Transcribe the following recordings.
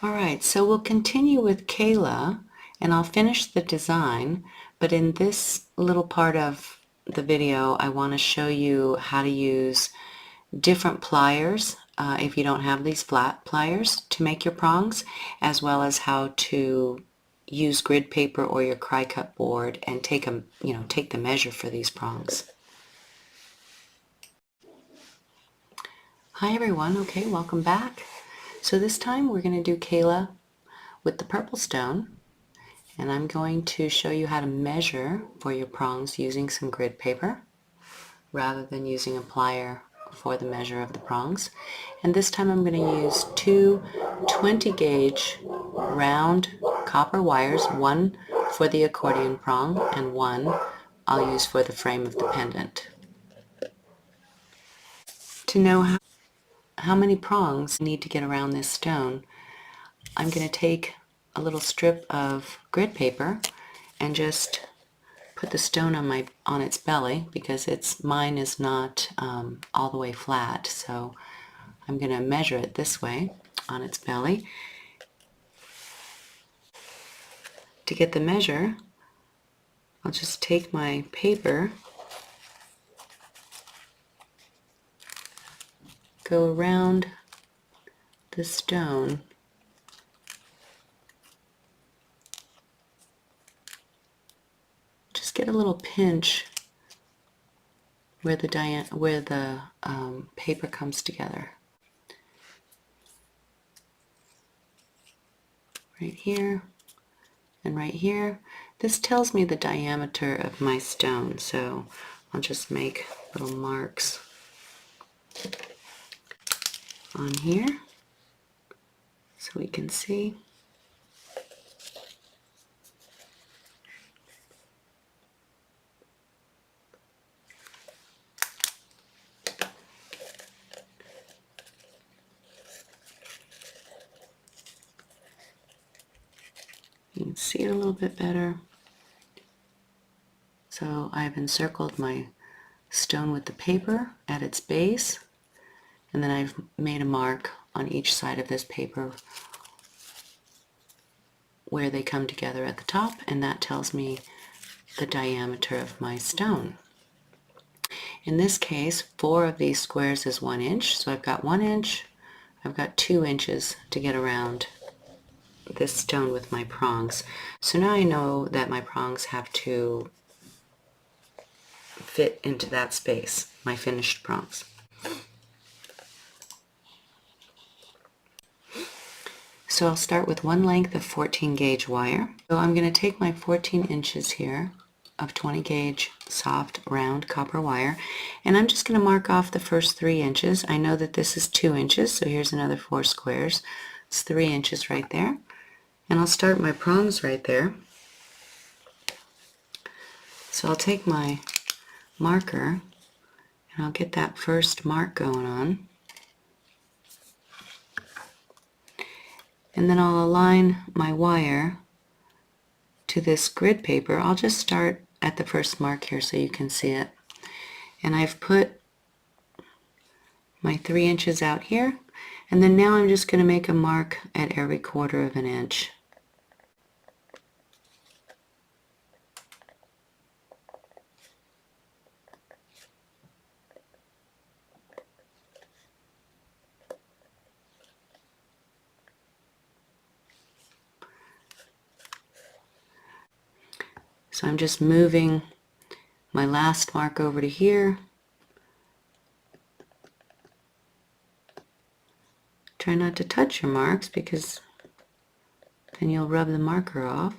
Alright, so we'll continue with Kayla, and I'll finish the design, but in this little part of the video I want to show you how to use different pliers if you don't have these flat pliers to make your prongs, as well as how to use grid paper or your cry cut board and take the measure for these prongs. Hi everyone, okay, welcome back. So this time we're going to do Kayla with the purple stone, and I'm going to show you how to measure for your prongs using some grid paper rather than using a plier for the measure of the prongs. And this time I'm going to use two 20 gauge round copper wires, one for the accordion prong and one I'll use for the frame of the pendant. To know how many prongs I need to get around this stone, I'm going to take a little strip of grid paper and just put the stone on its belly, because mine is not all the way flat, so I'm going to measure it this way on its belly. To get the measure, I'll just take my paper, go around the stone, just get a little pinch where the paper comes together. Right here and right here. This tells me the diameter of my stone, so I'll just make little marks on here so we can see. You can see it a little bit better. So I've encircled my stone with the paper at its base, and then I've made a mark on each side of this paper where they come together at the top, and that tells me the diameter of my stone. In this case, 4 of these squares is 1 inch, so I've got 1 inch, I've got 2 inches to get around this stone with my prongs. So now I know that my prongs have to fit into that space, my finished prongs. So I'll start with one length of 14 gauge wire. So I'm going to take my 14 inches here of 20 gauge soft round copper wire, and I'm just going to mark off the first 3 inches. I know that this is 2 inches, so here's another 4 squares. It's 3 inches right there. And I'll start my prongs right there. So I'll take my marker and I'll get that first mark going on. And then I'll align my wire to this grid paper. I'll just start at the first mark here so you can see it. And I've put my 3 inches out here. And then now I'm just going to make a mark at every 1/4 of an inch. So I'm just moving my last mark over to here. Try not to touch your marks, because then you'll rub the marker off.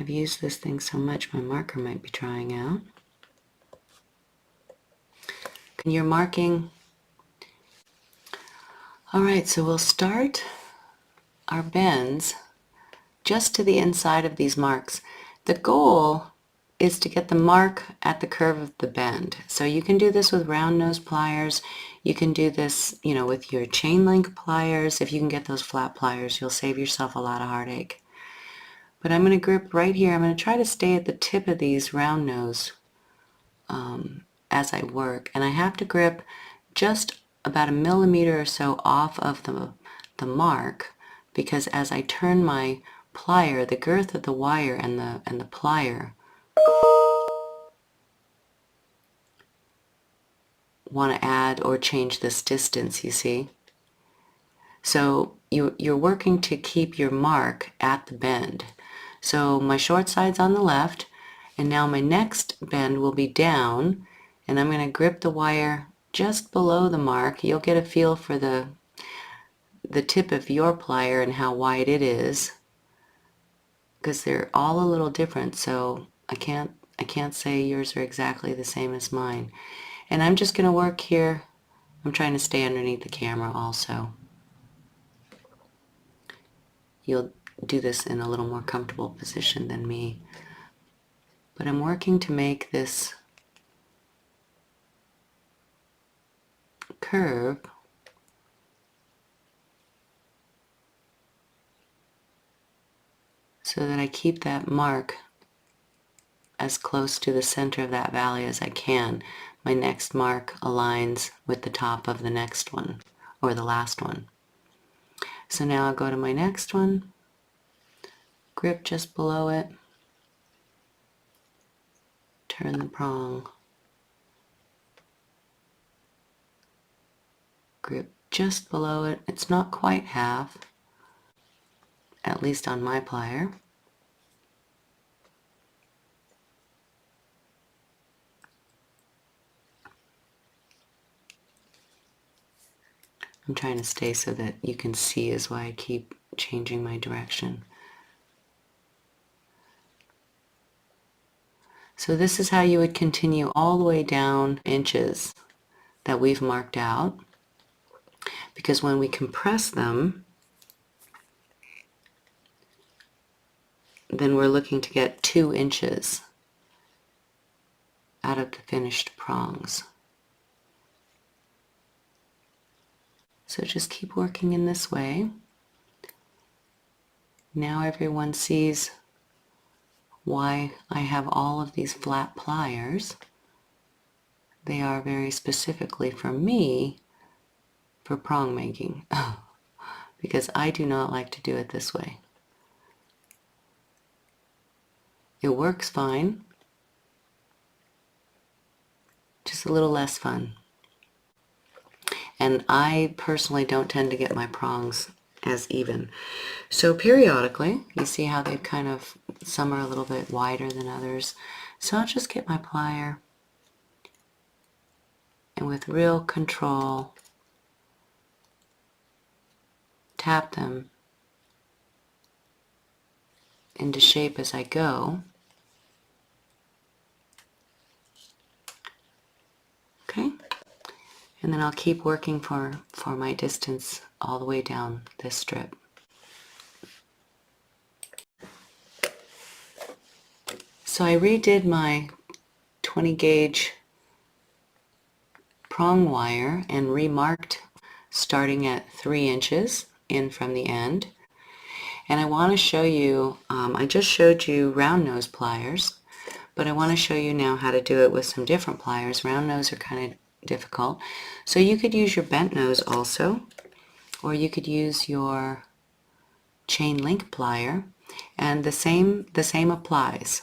I've used this thing so much my marker might be drying out. And you're marking. Alright, so we'll start our bends just to the inside of these marks. The goal is to get the mark at the curve of the bend. So you can do this with round nose pliers. You can do this, with your chain link pliers. If you can get those flat pliers, you'll save yourself a lot of heartache. But I'm going to grip right here. I'm going to try to stay at the tip of these round nose as I work, and I have to grip just about 1 millimeter or so off of the mark, because as I turn my plier, the girth of the wire and the plier want to add or change this distance, you see. So you're working to keep your mark at the bend. So my short side's on the left, and now my next bend will be down, and I'm going to grip the wire just below the mark. You'll get a feel for the tip of your plier and how wide it is, because they're all a little different, so I can't say yours are exactly the same as mine. And I'm just going to work here. I'm trying to stay underneath the camera also. You'll do this in a little more comfortable position than me. But I'm working to make this curve so that I keep that mark as close to the center of that valley as I can. My next mark aligns with the top of the next one, or the last one. So now I'll go to my next one, grip just below it, turn the prong, grip just below it. It's not quite half, at least on my plier. I'm trying to stay so that you can see, is why I keep changing my direction. So this is how you would continue all the way down inches that we've marked out, because when we compress them, then we're looking to get 2 inches out of the finished prongs. So just keep working in this way. Now everyone sees why I have all of these flat pliers. They are very specifically for me for prong making, because I do not like to do it this way. It works fine, just a little less fun. And I personally don't tend to get my prongs as even. So periodically, you see how they kind of, some are a little bit wider than others. So I'll just get my plier and with real control, tap them into shape as I go. Okay, and then I'll keep working for my distance all the way down this strip. So I redid my 20 gauge prong wire and remarked starting at 3 inches in from the end. And I want to show you, I just showed you round nose pliers, but I want to show you now how to do it with some different pliers. Round nose are kind of difficult. So you could use your bent nose also, or you could use your chain link plier, and the same applies.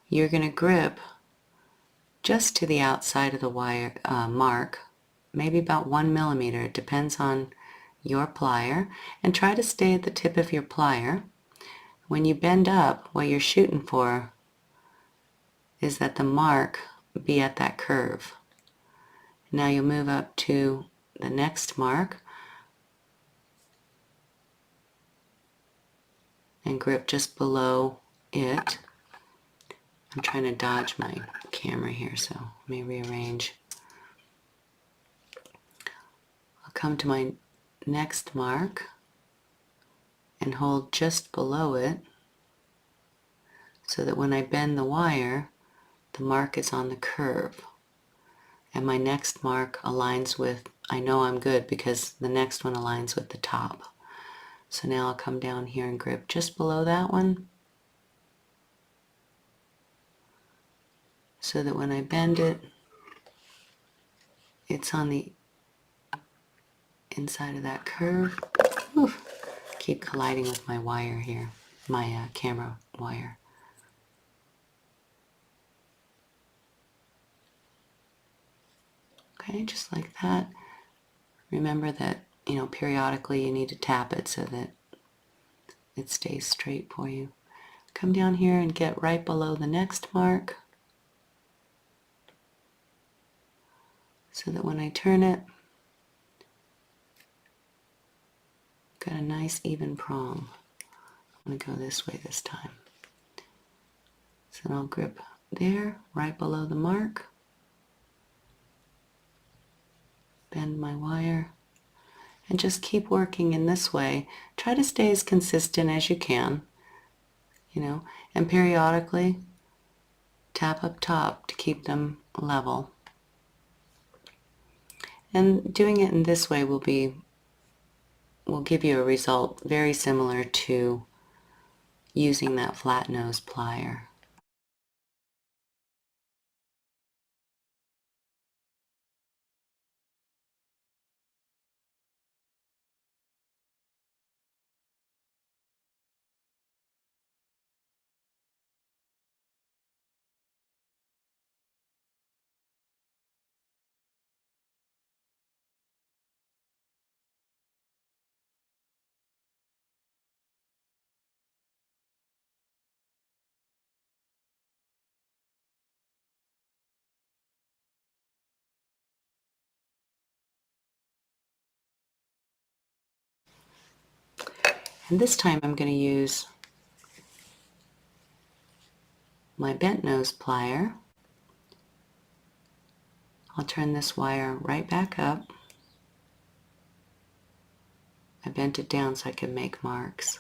You're going to grip just to the outside of the wire mark, maybe about 1 millimeter. It depends on your plier, and try to stay at the tip of your plier. When you bend up, what you're shooting for is that the mark be at that curve. Now you'll move up to the next mark and grip just below it. I'm trying to dodge my camera here, so let me rearrange. I'll come to my next mark and hold just below it so that when I bend the wire, the mark is on the curve. And my next mark aligns with, I know I'm good because the next one aligns with the top. So now I'll come down here and grip just below that one. so that when I bend it, it's on the inside of that curve. Oof. Keep colliding with my wire here, my camera wire. Okay, just like that. Remember that, periodically you need to tap it so that it stays straight for you. Come down here and get right below the next mark so that when I turn it, got a nice even prong. I'm going to go this way this time. So I'll grip there, right below the mark, bend my wire, and just keep working in this way. Try to stay as consistent as you can, and periodically tap up top to keep them level. And doing it in this way will give you a result very similar to using that flat nose plier. And this time I'm going to use my bent nose plier. I'll turn this wire right back up. I bent it down so I could make marks.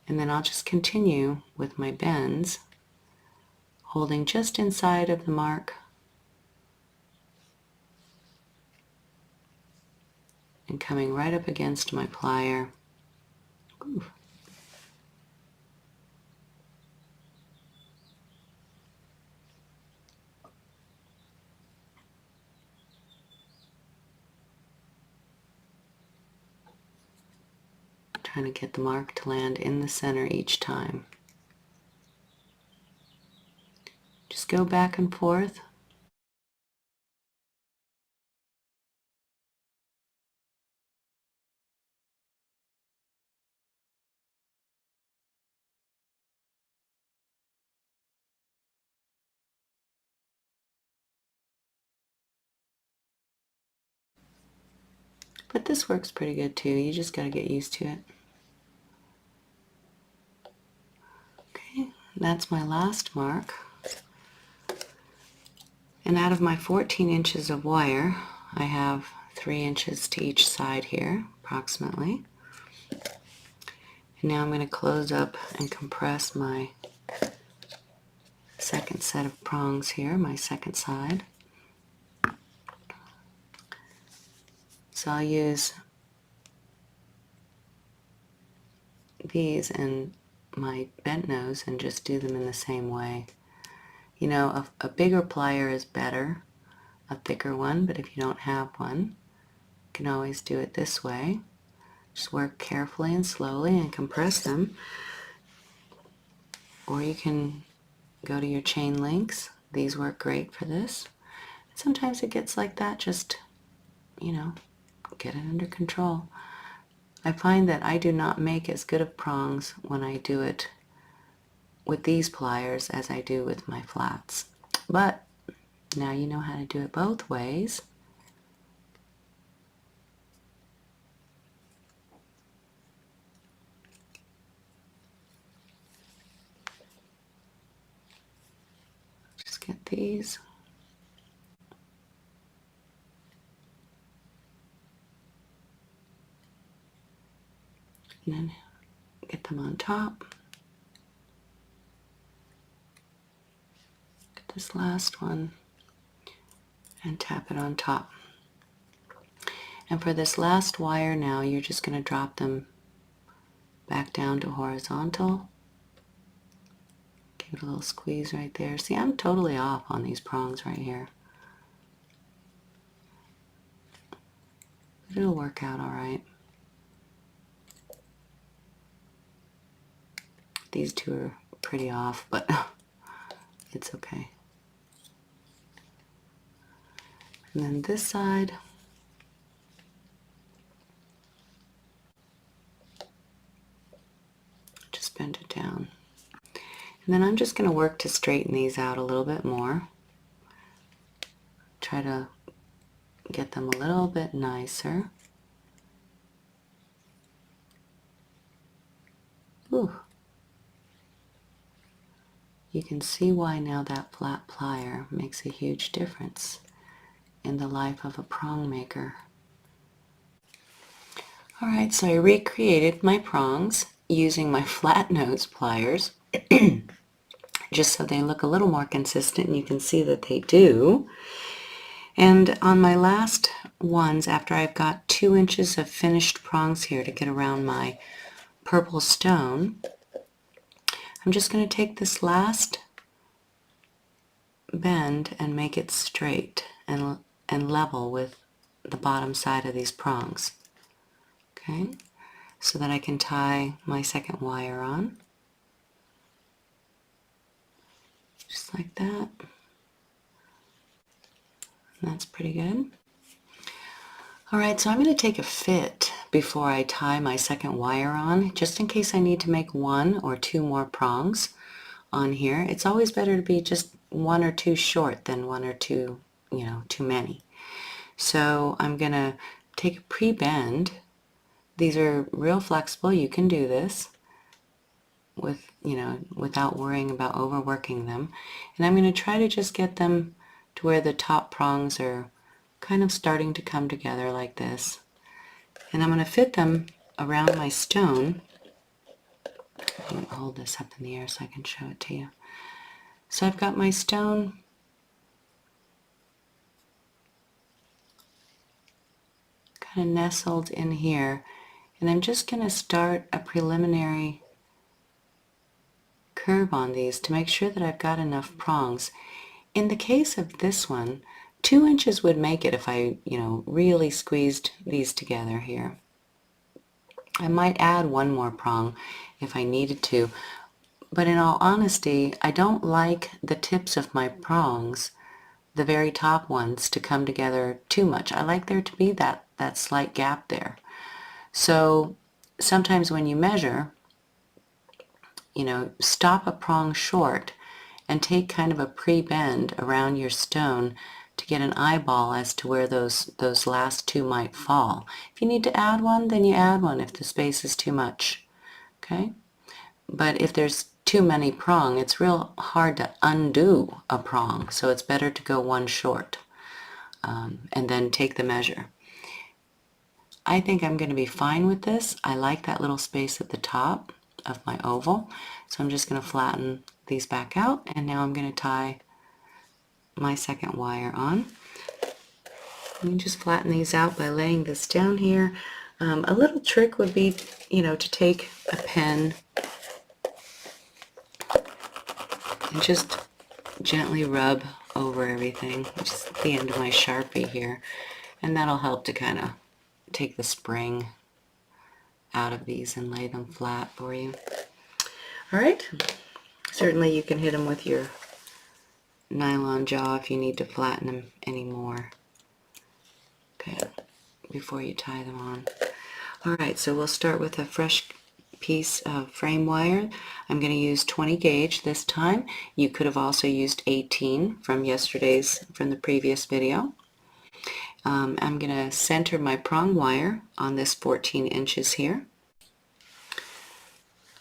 And then I'll just continue with my bends, holding just inside of the mark and coming right up against my plier. Ooh. Trying to get the mark to land in the center each time. Just go back and forth. But this works pretty good too. You just got to get used to it. Okay, that's my last mark. And out of my 14 inches of wire, I have 3 inches to each side here, approximately. And now I'm going to close up and compress my second set of prongs here, my second side. So I'll use these and my bent nose and just do them in the same way. A bigger plier is better, a thicker one, but if you don't have one, you can always do it this way. Just work carefully and slowly and compress them. Or you can go to your chain links. These work great for this. Sometimes it gets like that, just, get it under control. I find that I do not make as good of prongs when I do it with these pliers as I do with my flats. But now you know how to do it both ways. Just get these. And then get them on top. Get this last one and tap it on top. And for this last wire now, you're just going to drop them back down to horizontal. Give Give it a little squeeze right there. See, I'm totally off on these prongs right here. But it'll work out all right. These two are pretty off, but it's okay. And then this side, just bend it down. And then I'm just going to work to straighten these out a little bit more. Try to get them a little bit nicer. Ooh. You can see why now that flat plier makes a huge difference in the life of a prong maker. Alright, so I recreated my prongs using my flat nose pliers just so they look a little more consistent, and you can see that they do. And on my last ones, after I've got 2 inches of finished prongs here to get around my purple stone, I'm just going to take this last bend and make it straight and level with the bottom side of these prongs. Okay, so that I can tie my second wire on. Just like that. And that's pretty good. Alright, so I'm going to take a fit before I tie my second wire on, just in case I need to make 1 or 2 more prongs on here. It's always better to be just 1 or 2 short than 1 or 2, too many. So I'm going to take a pre-bend. These are real flexible. You can do this with, without worrying about overworking them. And I'm going to try to just get them to where the top prongs are kind of starting to come together like this. And I'm going to fit them around my stone. I'm going to hold this up in the air so I can show it to you. So I've got my stone kind of nestled in here, and I'm just going to start a preliminary curve on these to make sure that I've got enough prongs. In the case of this one, 2 inches would make it if I, really squeezed these together here. I might add 1 more prong if I needed to, but in all honesty, I don't like the tips of my prongs, the very top ones, to come together too much. I like there to be that slight gap there. So sometimes when you measure, stop a prong short and take kind of a pre-bend around your stone to get an eyeball as to where those last 2 might fall. If you need to add 1, then you add 1 if the space is too much. Okay? But if there's too many prong, it's real hard to undo a prong, so it's better to go 1 short and then take the measure. I think I'm going to be fine with this. I like that little space at the top of my oval, so I'm just going to flatten these back out, and now I'm going to tie my second wire on. Let me just flatten these out by laying this down here. A little trick would be, to take a pen and just gently rub over everything, just at the end of my Sharpie here, and that'll help to kind of take the spring out of these and lay them flat for you. Alright, certainly you can hit them with your nylon jaw if you need to flatten them anymore. Okay, before you tie them on. Alright, so we'll start with a fresh piece of frame wire. I'm going to use 20 gauge this time. You could have also used 18 from the previous video. I'm going to center my prong wire on this 14 inches here.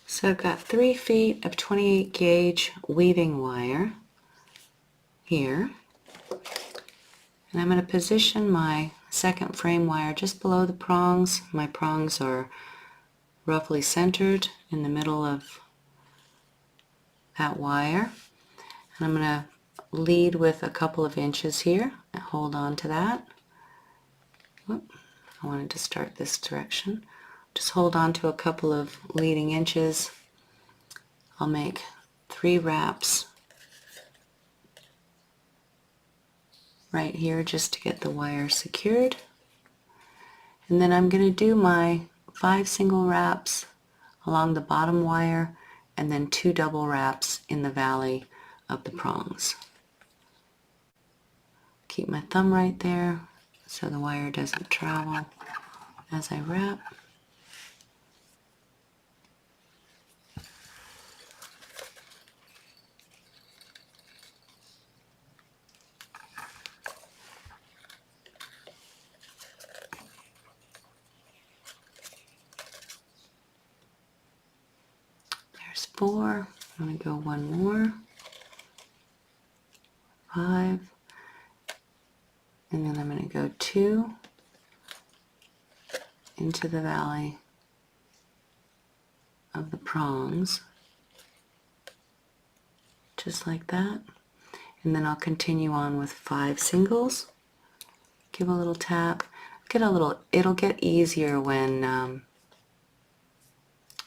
So I've got 3 feet of 28 gauge weaving wire here. And I'm going to position my second frame wire just below the prongs. My prongs are roughly centered in the middle of that wire. And I'm going to lead with a couple of inches here and hold on to that. Whoop, I wanted to start this direction. Just hold on to a couple of leading inches. I'll make 3 wraps right here just to get the wire secured. And then I'm going to do my 5 single wraps along the bottom wire and then 2 double wraps in the valley of the prongs. Keep my thumb right there so the wire doesn't travel as I wrap. There's 4. I'm going to go 1 more. 5. And then I'm going to go 2 into the valley of the prongs, just like that. And then I'll continue on with 5 singles. Give a little tap. It'll get easier when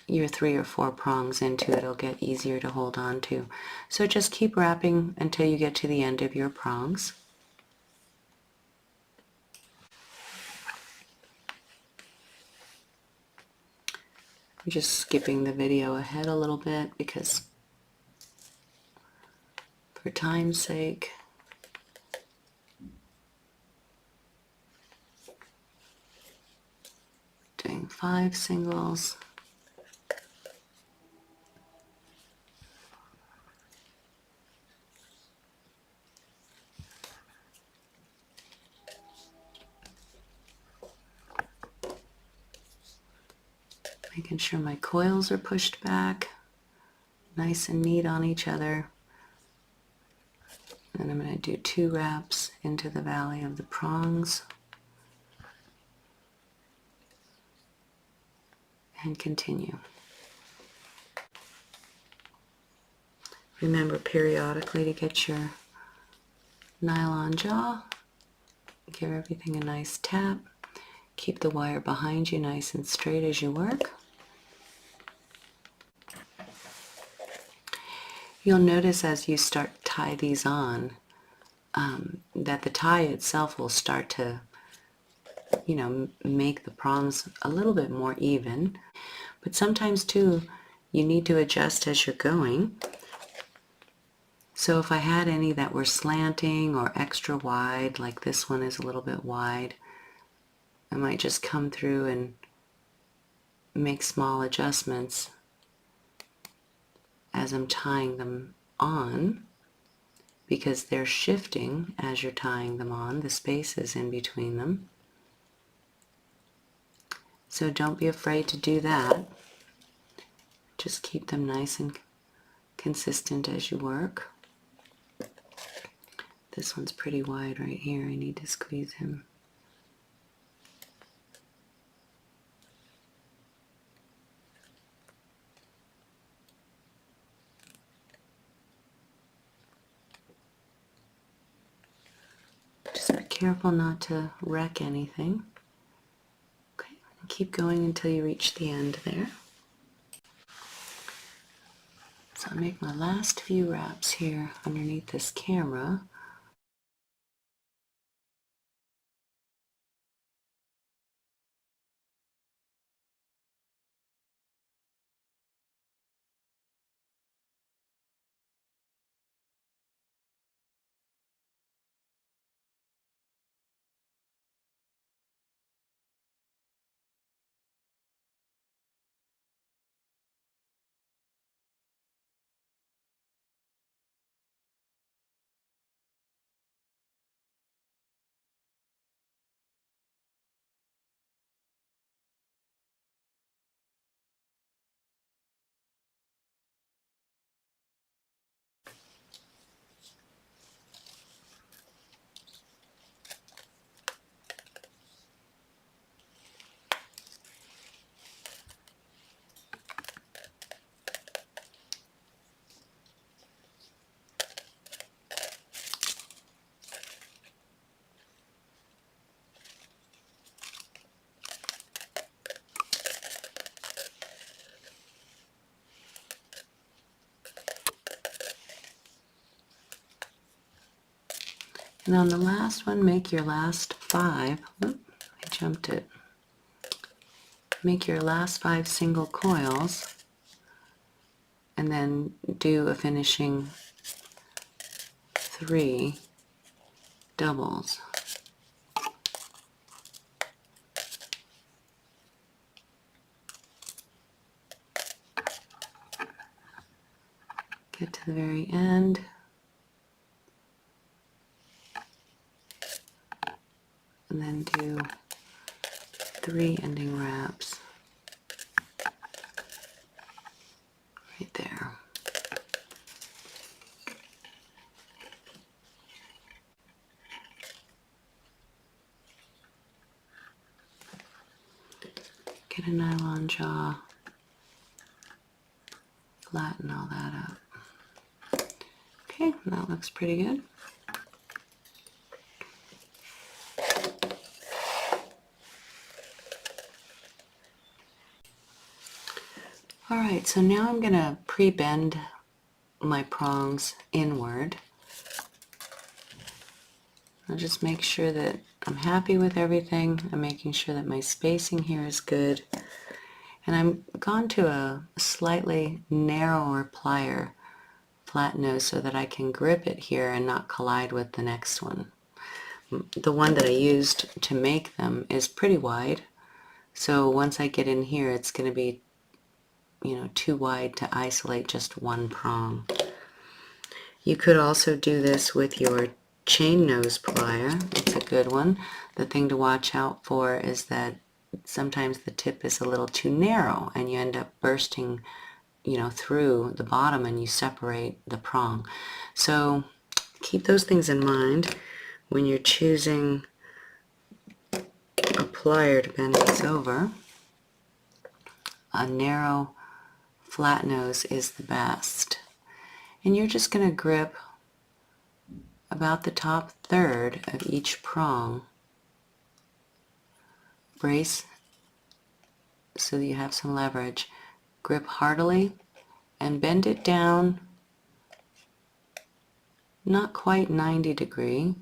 you're 3 or 4 prongs into it. It'll get easier to hold on to. So just keep wrapping until you get to the end of your prongs. I'm just skipping the video ahead a little bit because for time's sake. Doing 5 singles. Making sure my coils are pushed back, nice and neat on each other. And I'm going to do 2 wraps into the valley of the prongs. And continue. Remember periodically to get your nylon jaw. Give everything a nice tap. Keep the wire behind you nice and straight as you work. You'll notice as you start to tie these on that the tie itself will start to, make the prongs a little bit more even. But sometimes too, you need to adjust as you're going. So if I had any that were slanting or extra wide, like this one is a little bit wide, I might just come through and make small adjustments as I'm tying them on, because they're shifting as you're tying them on, the spaces in between them. So don't be afraid to do that. Just keep them nice and consistent as you work. This one's pretty wide right here. I need to squeeze him. Just be careful not to wreck anything. Okay, keep going until you reach the end there. So I'll make my last few wraps here underneath this camera. And on the last one, make your last 5, I jumped it. Make your last 5 single coils and then do a finishing 3 doubles. Get to the very end. And then do 3 ending wraps right there. Get a nylon jaw, flatten all that up. Okay, that looks pretty good. Alright, so now I'm going to pre-bend my prongs inward. I'll just make sure that I'm happy with everything. I'm making sure that my spacing here is good. And I'm gone to a slightly narrower plier flat nose so that I can grip it here and not collide with the next one. The one that I used to make them is pretty wide, so once I get in here it's going to be, too wide to isolate just one prong. You could also do this with your chain nose plier. It's a good one. The thing to watch out for is that sometimes the tip is a little too narrow and you end up bursting, through the bottom and you separate the prong. So keep those things in mind when you're choosing a plier to bend these over. A narrow flat nose is the best. And you're just going to grip about the top third of each prong. Brace so that you have some leverage. Grip heartily and bend it down, not quite 90 degree,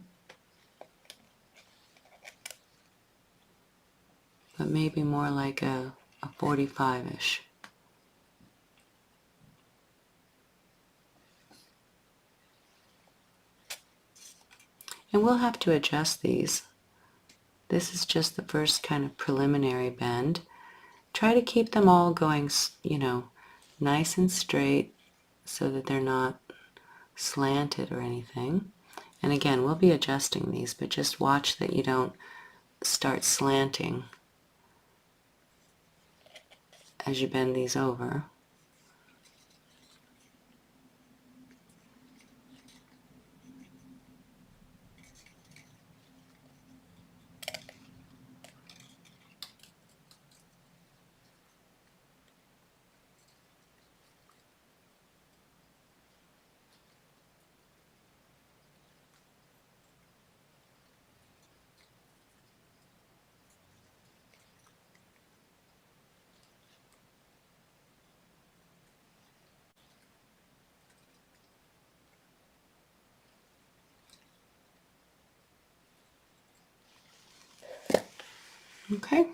but maybe more like a 45-ish. And we'll have to adjust these. This is just the first kind of preliminary bend. Try to keep them all going, nice and straight so that they're not slanted or anything. And again, we'll be adjusting these, but just watch that you don't start slanting as you bend these over. Okay,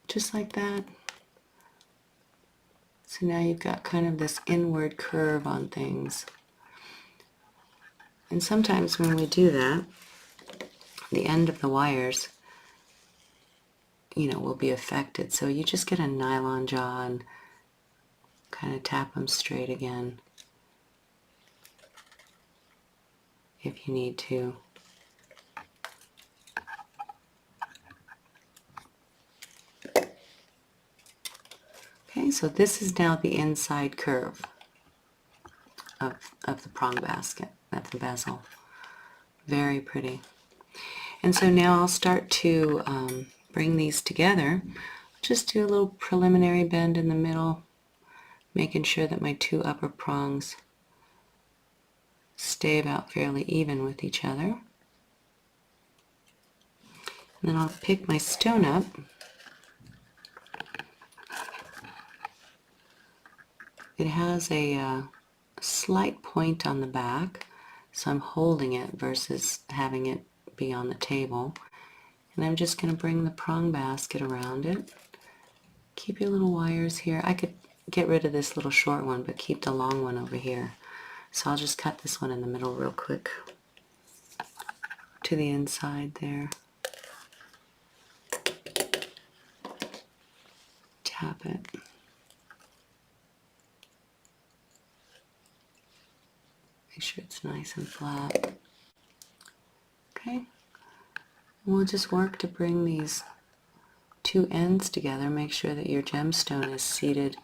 just like that. So now you've got kind of this inward curve on things. And sometimes when we do that, the end of the wires, will be affected. So you just get a nylon jaw and kind of tap them straight again if you need to. Okay, so this is now the inside curve of the prong basket, of the bezel. Very pretty. And so now I'll start to bring these together. Just do a little preliminary bend in the middle, making sure that my 2 upper prongs stay about fairly even with each other. And then I'll pick my stone up. It has a slight point on the back, So I'm holding it versus having it be on the table. And I'm just going to bring the prong basket around it. Keep your little wires here. I could get rid of this little short one, but keep the long one over here. So I'll just cut this one in the middle real quick to the inside there. Tap it. Make sure it's nice and flat. Okay. We'll just work to bring these two ends together. Make sure that your gemstone is seated,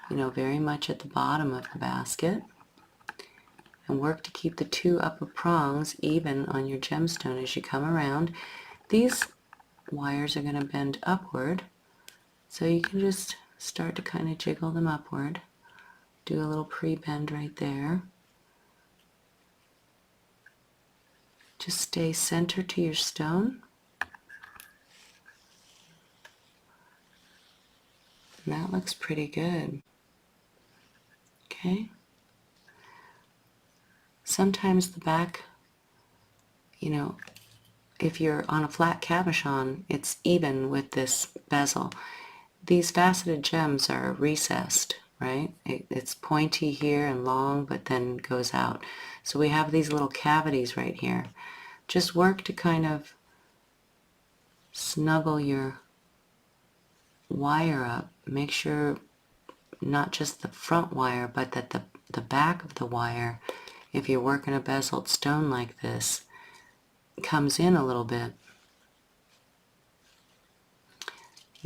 very much at the bottom of the basket. And work to keep the two upper prongs even on your gemstone as you come around. These wires are going to bend upward, so you can just start to kind of jiggle them upward. Do a little pre-bend right there. Just stay center to your stone. And that looks pretty good. Okay. Sometimes the back, if you're on a flat cabochon, it's even with this bezel. These faceted gems are recessed, right? It's pointy here and long, but then goes out. So we have these little cavities right here. Just work to kind of snuggle your wire up. Make sure not just the front wire, but that the back of the wire, if you're working a bezeled stone like this, comes in a little bit.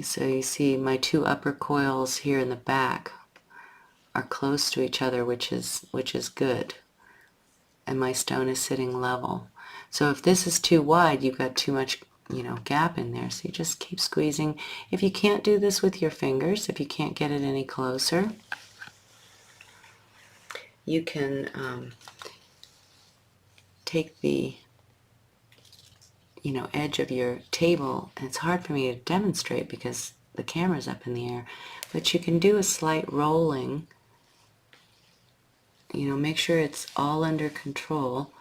So you see my two upper coils here in the back are close to each other, which is good. And my stone is sitting level. So if this is too wide, you've got too much, gap in there. So you just keep squeezing. If you can't do this with your fingers, if you can't get it any closer, you can take the edge of your table, and it's hard for me to demonstrate because the camera's up in the air, but you can do a slight rolling. Make sure it's all under control,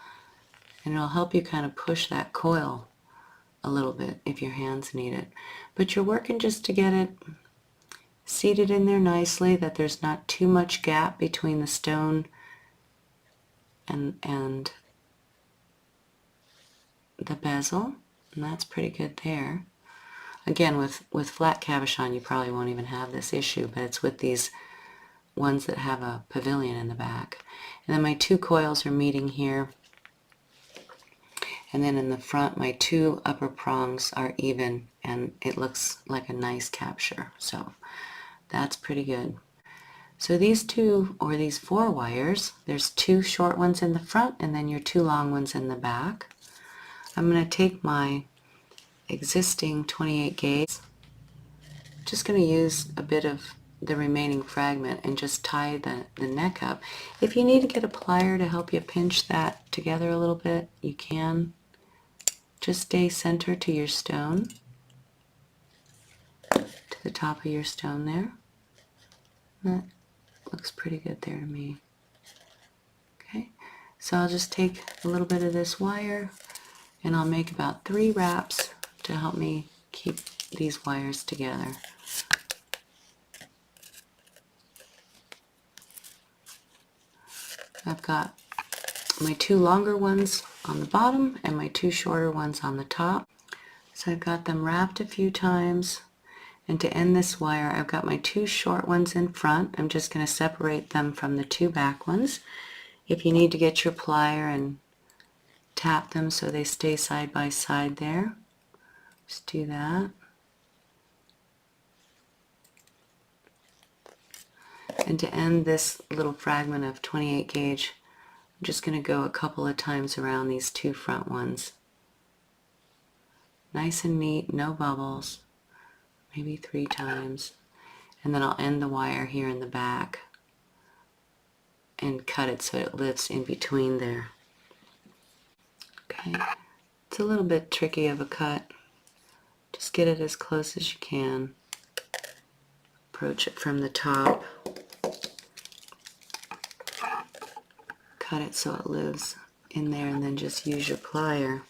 and it'll help you kind of push that coil a little bit if your hands need it. But you're working just to get it seated in there nicely, that there's not too much gap between the stone and the bezel, and that's pretty good there. Again, with flat cabochon, you probably won't even have this issue, but it's with these ones that have a pavilion in the back. And then my two coils are meeting here, and then in the front my two upper prongs are even, and it looks like a nice capture. So that's pretty good. So these two, or these four wires, there's two short ones in the front and then your two long ones in the back. I'm going to take my existing 28 gauge, just going to use a bit of the remaining fragment and just tie the neck up. If you need to get a plier to help you pinch that together a little bit, you can. Just stay center to your stone, to the top of your stone there. That looks pretty good there to me. Okay, so I'll just take a little bit of this wire and I'll make about 3 wraps to help me keep these wires together. I've got my 2 longer ones on the bottom and my 2 shorter ones on the top. So I've got them wrapped a few times, and to end this wire I've got my 2 short ones in front. I'm just going to separate them from the 2 back ones. If you need to get your plier and tap them so they stay side by side there, just do that. And to end this little fragment of 28 gauge, I'm just going to go a couple of times around these 2 front ones. Nice and neat, no bubbles, maybe 3 times. And then I'll end the wire here in the back and cut it so it lives in between there. Okay, it's a little bit tricky of a cut. Just get it as close as you can. Approach it from the top. Cut it so it lives in there, and then just use your plier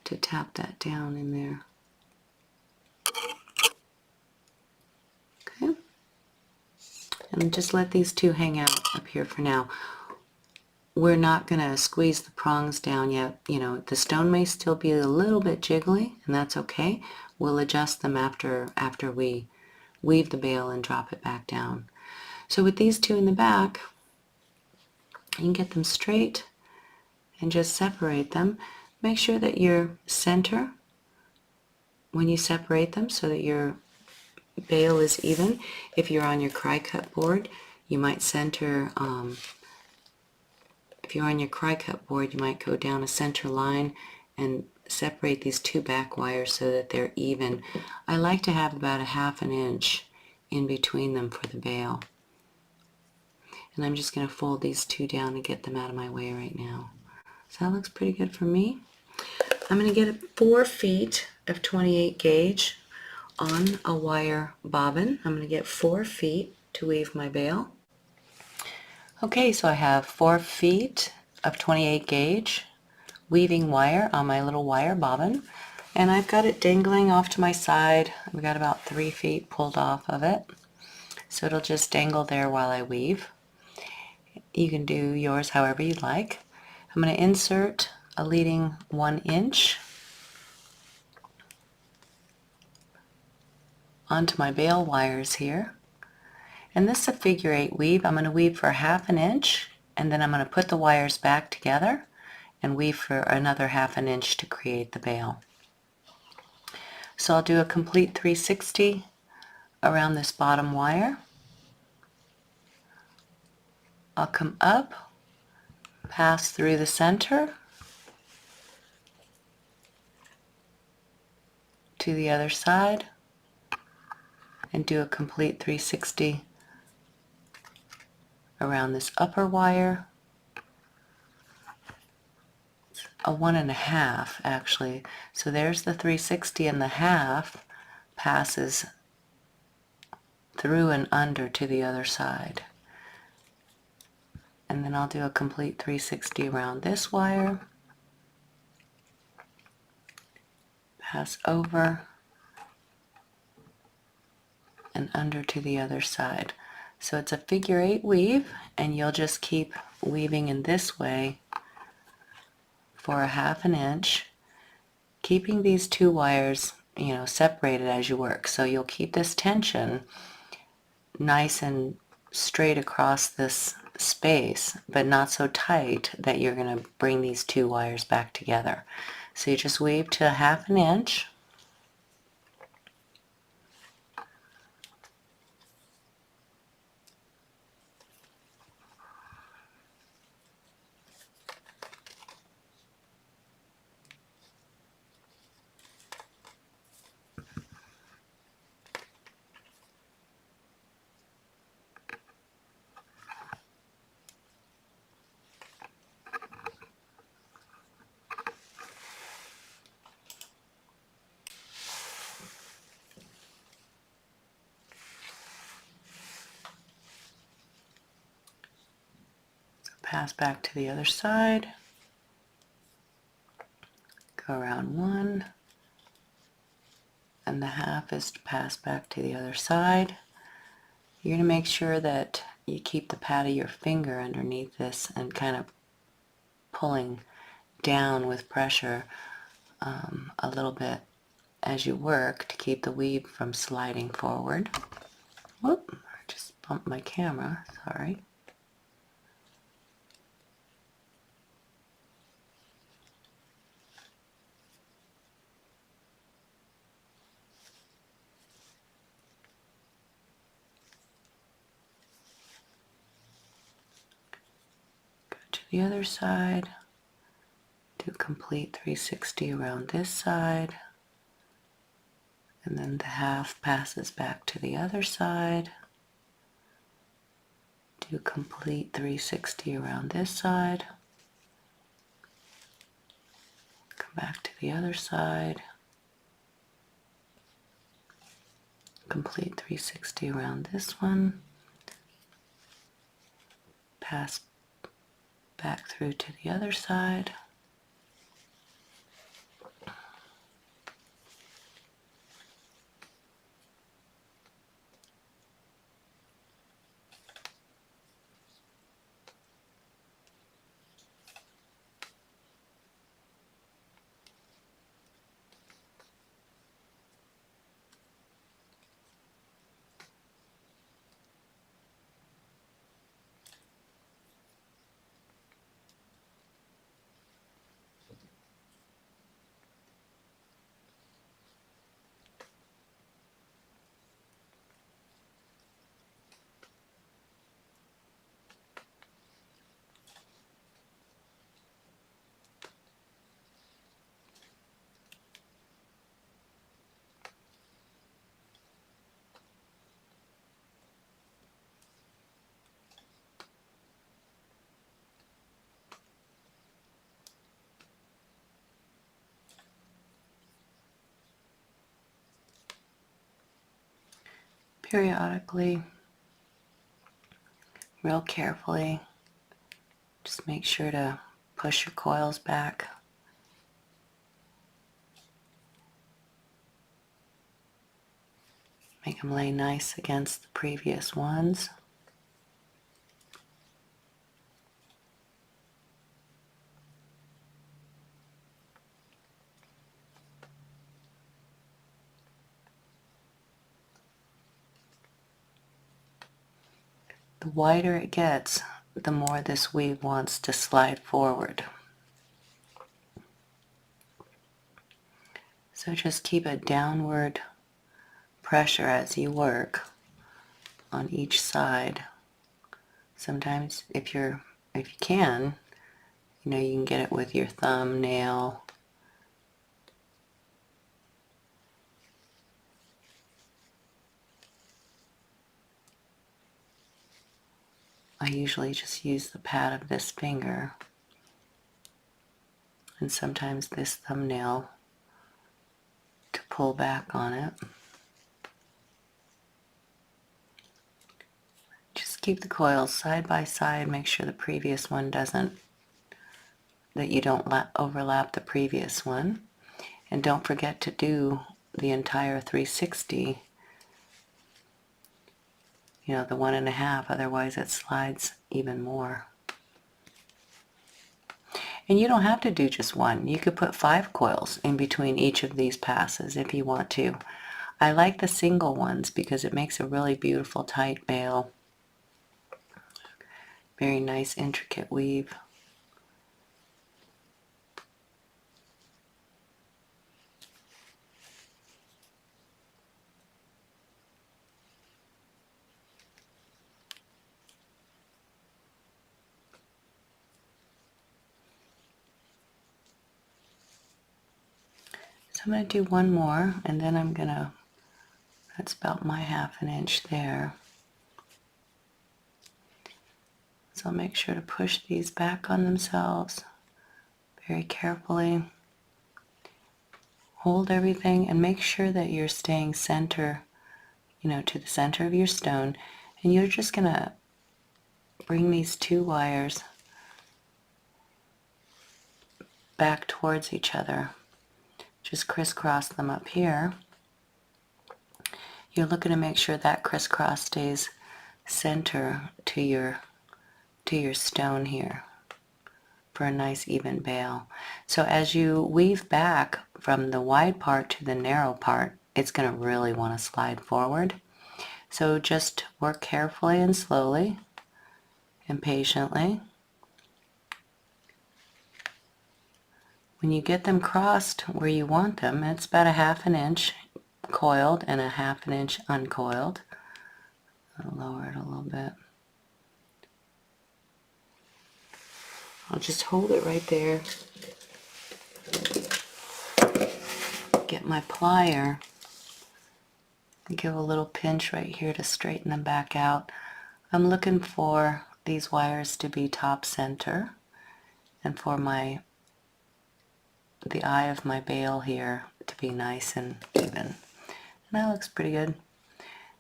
to tap that down in there. Okay. And just let these two hang out up here for now. We're not going to squeeze the prongs down yet. You know, the stone may still be a little bit jiggly, and that's okay. We'll adjust them after we weave the bale and drop it back down. So with these two in the back, you can get them straight and just separate them. Make sure that your center, when you separate them, so that your bale is even. If you're on your cry cut board, you might center, if you're on your cry cut board, you might go down a center line and separate these two back wires so that they're even. I like to have about a ½ inch in between them for the bale. And I'm just going to fold these two down and get them out of my way right now. So that looks pretty good for me. I'm going to get 4 feet of 28 gauge on a wire bobbin. I'm going to get 4 feet to weave my bale. Okay, so I have 4 feet of 28 gauge weaving wire on my little wire bobbin, and I've got it dangling off to my side. I've got about 3 feet pulled off of it, so it'll just dangle there while I weave. You can do yours however you like. I'm going to insert a leading 1 inch onto my bale wires here. And this is a figure 8 weave. I'm going to weave for ½ inch, and then I'm going to put the wires back together and weave for another ½ inch to create the bale. So I'll do a complete 360 around this bottom wire. I'll come up, pass through the center to the other side, and do a complete 360 around this upper wire. It's a 1½ actually. So there's the 360, and the half passes through and under to the other side. And then I'll do a complete 360 around this wire, pass over and under to the other side. So it's a figure 8 weave, and you'll just keep weaving in this way for a ½ inch, keeping these two wires, you know, separated as you work. So you'll keep this tension nice and straight across this space, but not so tight that you're going to bring these two wires back together. So you just weave to a ½ inch. Pass back to the other side, go around 1, and the half is to pass back to the other side. You're going to make sure that you keep the pad of your finger underneath this and kind of pulling down with pressure a little bit as you work to keep the weave from sliding forward. Whoop, I just bumped my camera, sorry. To the other side, do a complete 360 around this side, and then the half passes back to the other side, do a complete 360 around this side, come back to the other side, complete 360 around this one, pass back through to the other side. Periodically, real carefully, just make sure to push your coils back. Make them lay nice against the previous ones. The wider it gets, the more this weave wants to slide forward. So just keep a downward pressure as you work on each side. Sometimes if you can, you can get it with your thumbnail. I usually just use the pad of this finger and sometimes this thumbnail to pull back on it. Just keep the coils side by side. Make sure the previous one that you don't overlap the previous one. And don't forget to do the entire 360, the 1.5, otherwise it slides even more. And you don't have to do just one. You could put 5 coils in between each of these passes if you want to. I like the single ones because it makes a really beautiful tight bale. Very nice intricate weave. So I'm going to do one more, and then that's about my 1/2 inch there. So I'll make sure to push these back on themselves very carefully. Hold everything and make sure that you're staying center, to the center of your stone. And you're just going to bring these 2 wires back towards each other. Just crisscross them up here. You're looking to make sure that crisscross stays center to your stone here for a nice even bale. So as you weave back from the wide part to the narrow part, it's going to really want to slide forward. So just work carefully and slowly and patiently. When you get them crossed where you want them, it's about a 1/2 inch coiled and a 1/2 inch uncoiled. I'll lower it a little bit. I'll just hold it right there. Get my plier and give a little pinch right here to straighten them back out. I'm looking for these wires to be top center and for the eye of my bale here to be nice and even. And that looks pretty good.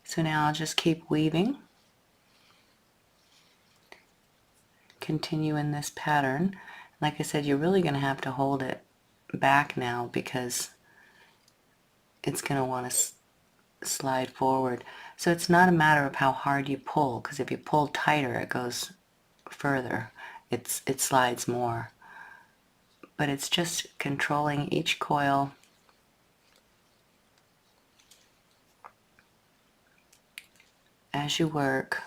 So now I'll just keep weaving. continue in this pattern. Like I said, you're really going to have to hold it back now because it's going to want to slide forward. So it's not a matter of how hard you pull, because if you pull tighter, it goes further. It slides more. But it's just controlling each coil as you work.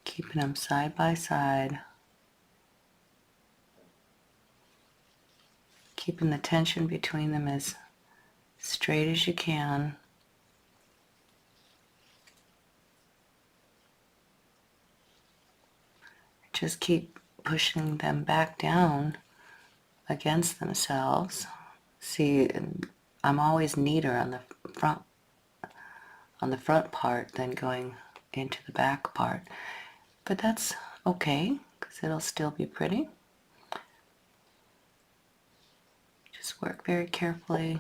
Keeping them side by side. Keeping the tension between them as straight as you can. Just keep pushing them back down against themselves. See, I'm always neater on the front part than going into the back part. But that's okay, because it'll still be pretty. Just work very carefully,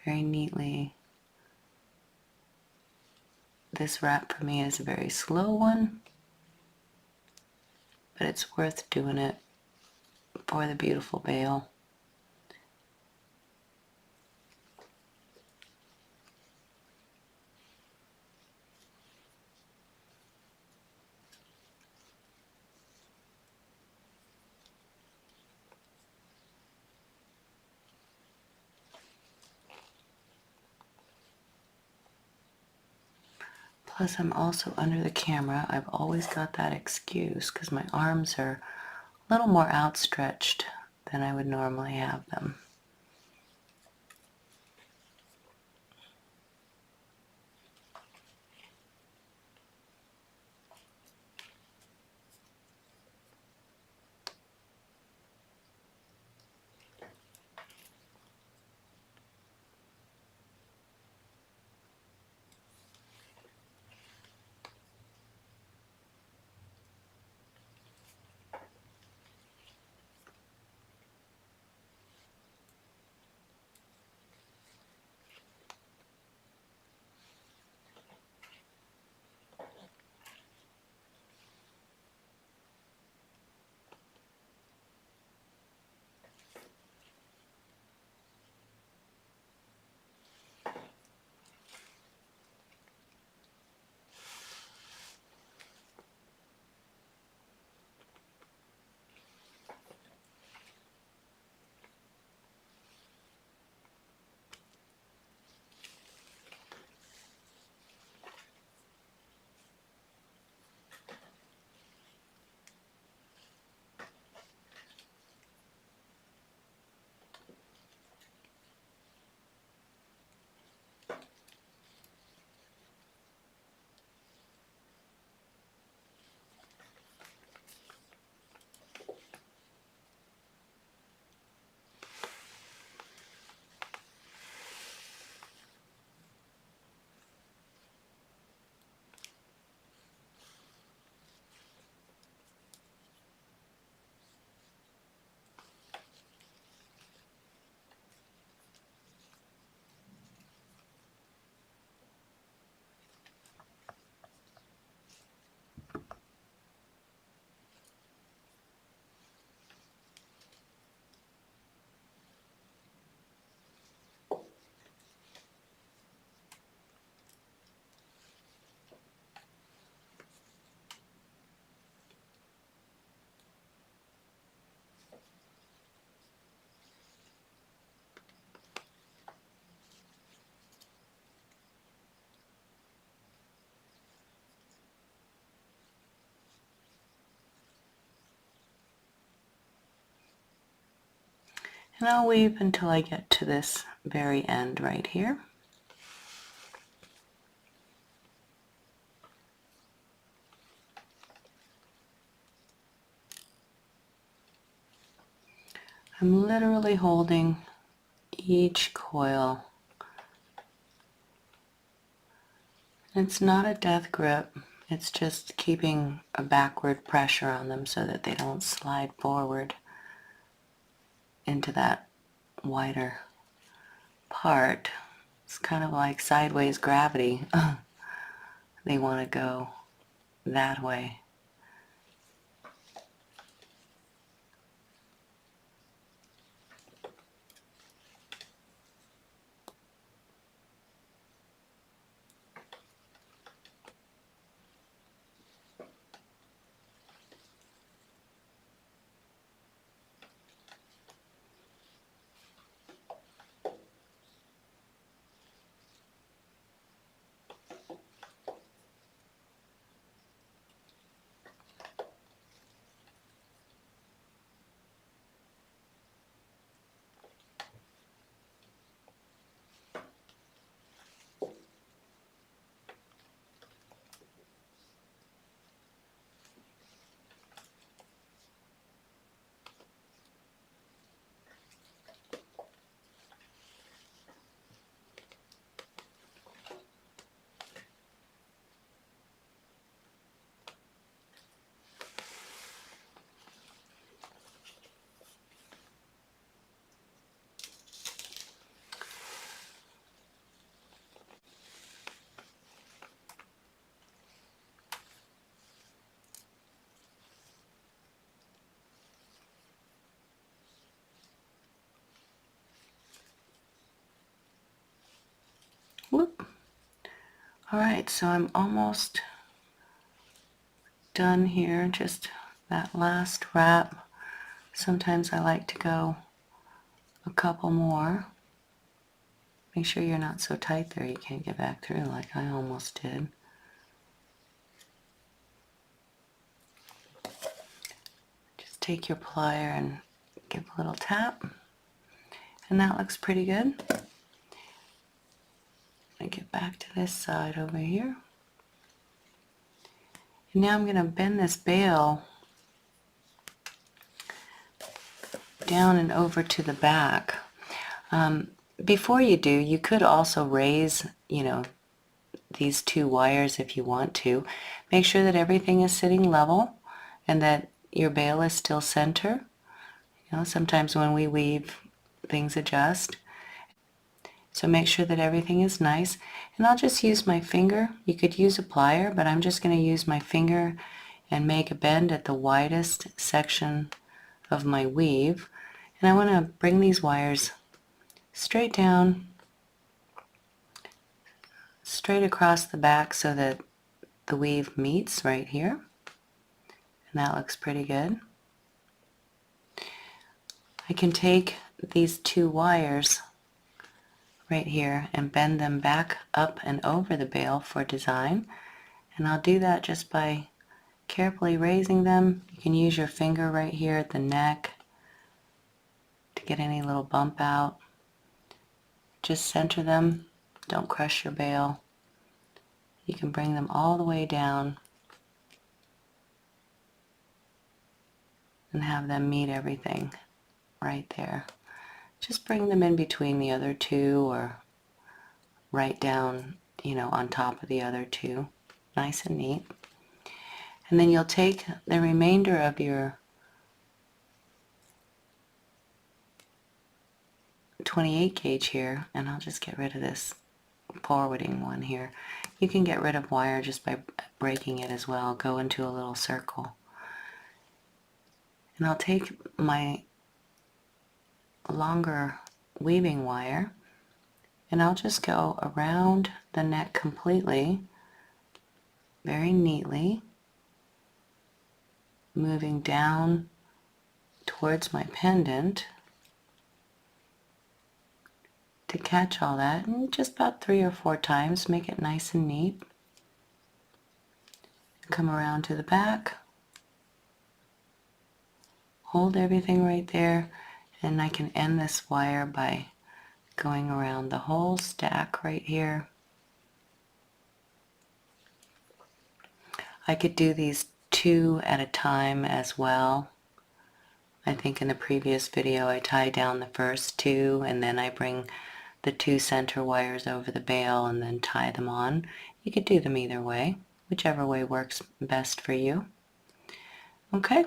very neatly. This wrap for me is a very slow one, but it's worth doing it for the beautiful bale. Plus, I'm also under the camera. I've always got that excuse because my arms are a little more outstretched than I would normally have them. And I'll weave until I get to this very end right here. I'm literally holding each coil. It's not a death grip, it's just keeping a backward pressure on them so that they don't slide forward into that wider part. It's kind of like sideways gravity. They want to go that way. Whoop. Alright, so I'm almost done here, just that last wrap. Sometimes I like to go a couple more. Make sure you're not so tight there you can't get back through like I almost did. Just take your plier and give a little tap. And that looks pretty good. I get back to this side over here. And now I'm going to bend this bale down and over to the back. Before you do, you could also raise, these two wires if you want to. Make sure that everything is sitting level and that your bale is still center. Sometimes when we weave, things adjust. So make sure that everything is nice. And I'll just use my finger. You could use a plier, but I'm just going to use my finger and make a bend at the widest section of my weave. And I want to bring these wires straight down, straight across the back so that the weave meets right here. And that looks pretty good. I can take these two wires right here and bend them back up and over the bale for design. And I'll do that just by carefully raising them. You can use your finger right here at the neck to get any little bump out. Just center them. Don't crush your bale. You can bring them all the way down and have them meet everything right there. Just bring them in between the other two or right down, on top of the other two. Nice and neat. And then you'll take the remainder of your 28 gauge here, and I'll just get rid of this forwarding one here. You can get rid of wire just by breaking it as well. Go into a little circle. And I'll take my longer weaving wire and I'll just go around the neck completely, very neatly, moving down towards my pendant to catch all that, and just about 3 or 4 times, make it nice and neat. Come around to the back, hold everything right there, and I can end this wire by going around the whole stack right here. I could do these 2 at a time as well. I think in the previous video I tied down the first 2 and then I bring the 2 center wires over the bale and then tie them on. You could do them either way, whichever way works best for you. Okay.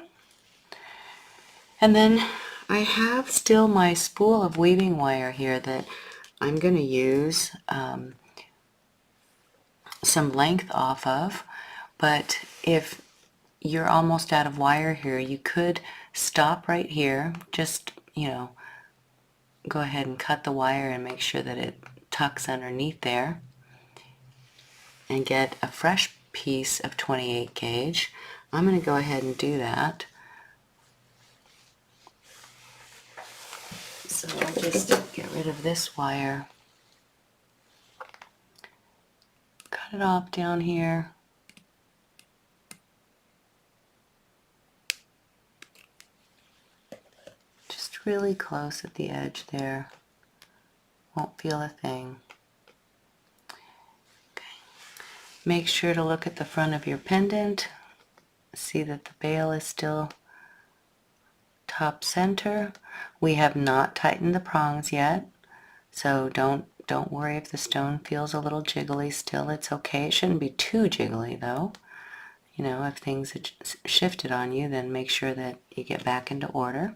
And then I have still my spool of weaving wire here that I'm going to use some length off of, but if you're almost out of wire here, you could stop right here, just, you know, go ahead and cut the wire and make sure that it tucks underneath there, and get a fresh piece of 28 gauge. I'm going to go ahead and do that. So I'll just get rid of this wire, cut it off down here, just really close at the edge there. Won't feel a thing. Okay. Make sure to look at the front of your pendant. See that the bale is still top center. We have not tightened the prongs yet, so don't worry if the stone feels a little jiggly still. It's okay. It shouldn't be too jiggly though. You know, if things have shifted on you, then make sure that you get back into order.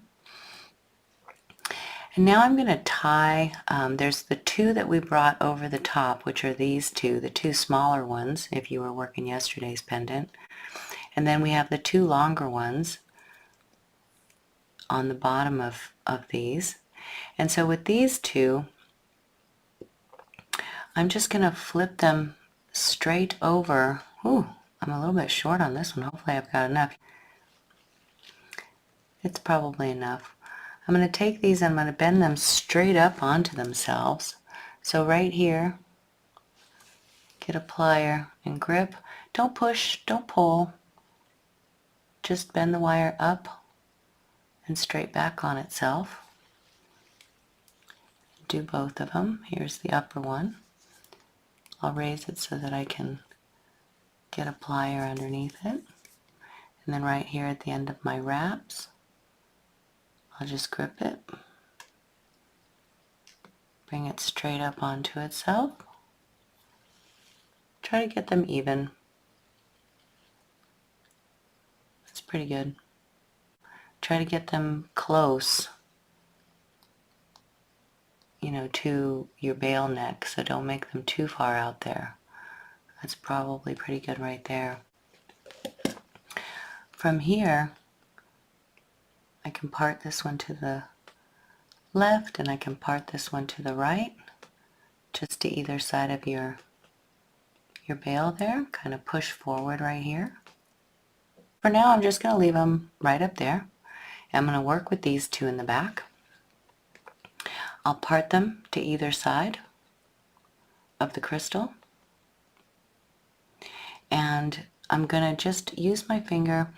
And now I'm going to tie, there's the two that we brought over the top, which are these two, the two smaller ones if you were working yesterday's pendant. And then we have the two longer ones on the bottom of these. And so with these two, I'm just going to flip them straight over. Ooh, I'm a little bit short on this one. Hopefully I've got enough. It's probably enough. I'm going to take these and I'm going to bend them straight up onto themselves. So right here, get a plier and grip. Don't push, don't pull. Just bend the wire up and straight back on itself. Do both of them. Here's the upper one. I'll raise it so that I can get a plier underneath it. And then right here at the end of my wraps, I'll just grip it, bring it straight up onto itself. Try to get them even. That's pretty good. Try to get them close, you know, to your bale neck, so don't make them too far out there. That's probably pretty good right there. From here, I can part this one to the left and I can part this one to the right, just to either side of your bale there. Kind of push forward right here. For now, I'm just going to leave them right up there. I'm going to work with these two in the back. I'll part them to either side of the crystal, and I'm going to just use my finger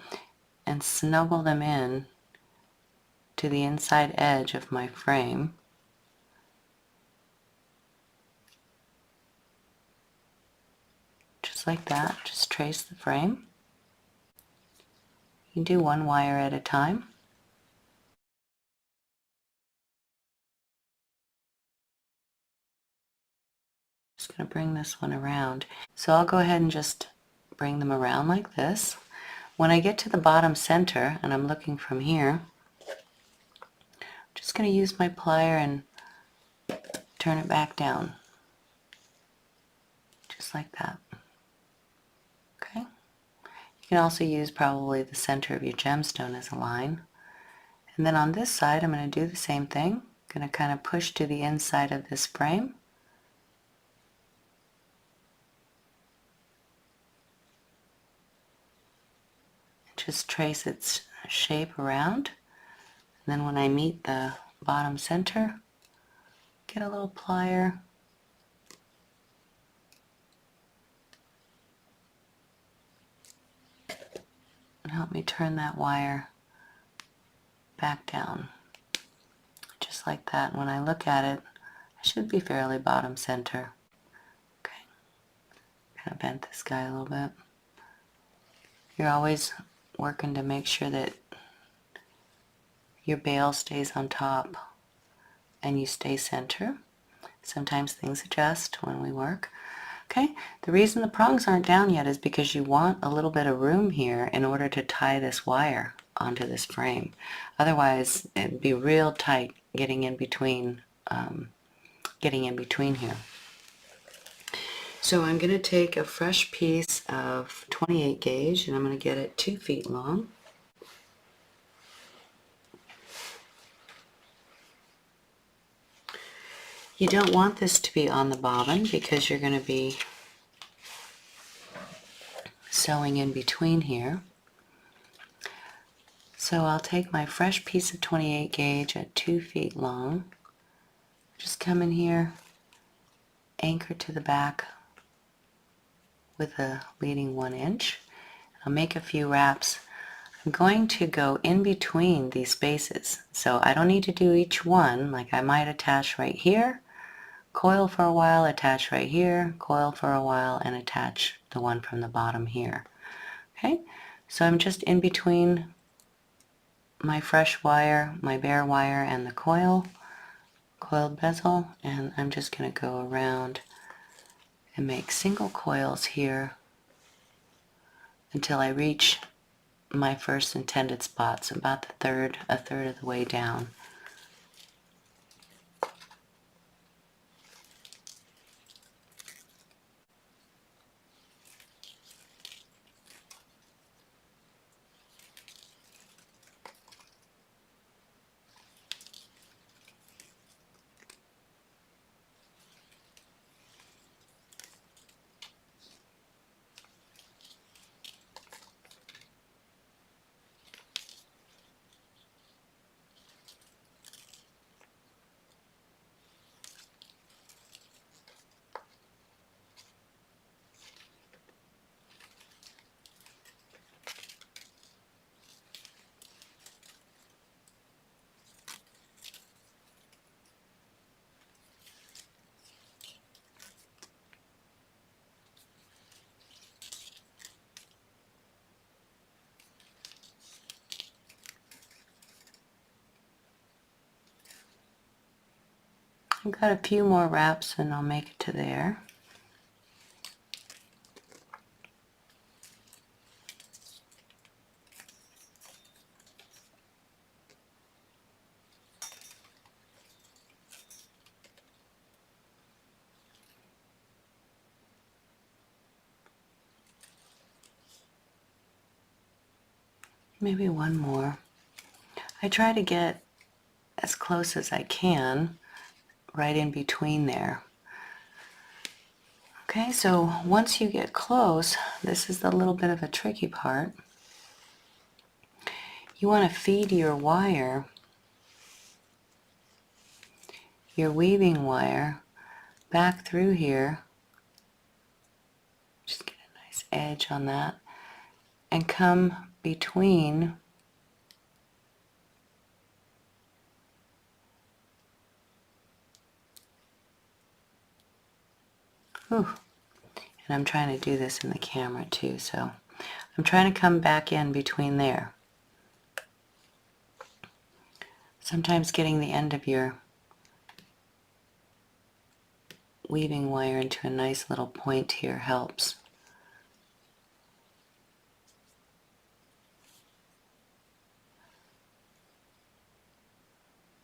and snuggle them in to the inside edge of my frame. Just like that. Just trace the frame. You do one wire at a time. Just going to bring this one around. So I'll go ahead and just bring them around like this. When I get to the bottom center, and I'm looking from here, I'm just going to use my plier and turn it back down. Just like that. Okay? You can also use probably the center of your gemstone as a line. And then on this side, I'm going to do the same thing. I'm going to kind of push to the inside of this frame. Just trace its shape around. And then when I meet the bottom center, get a little plier. And help me turn that wire back down. Just like that. When I look at it, I should be fairly bottom center. Okay. Kind of bent this guy a little bit. You're always working to make sure that your bale stays on top and you stay center. Sometimes things adjust when we work. Okay, the reason the prongs aren't down yet is because you want a little bit of room here in order to tie this wire onto this frame. Otherwise, it'd be real tight getting in between here. So I'm going to take a fresh piece of 28 gauge and I'm going to get it 2 feet long. You don't want this to be on the bobbin because you're going to be sewing in between here. So I'll take my fresh piece of 28 gauge at 2 feet long, just come in here, anchor to the back with a leading 1 inch. I'll make a few wraps. I'm going to go in between these spaces, so I don't need to do each one. Like I might attach right here, coil for a while, attach right here, coil for a while, and attach the one from the bottom here. Okay, so I'm just in between my fresh wire, my bare wire, and the coiled bezel, and I'm just going to go around and make single coils here until I reach my first intended spot, so about a third of the way down. I've got a few more wraps and I'll make it to there. Maybe one more. I try to get as close as I can right in between there. Okay, so once you get close, this is the little bit of a tricky part. You want to feed your wire, your weaving wire, back through here. Just get a nice edge on that and come between and I'm trying to do this in the camera too, so I'm trying to come back in between there. Sometimes getting the end of your weaving wire into a nice little point here helps.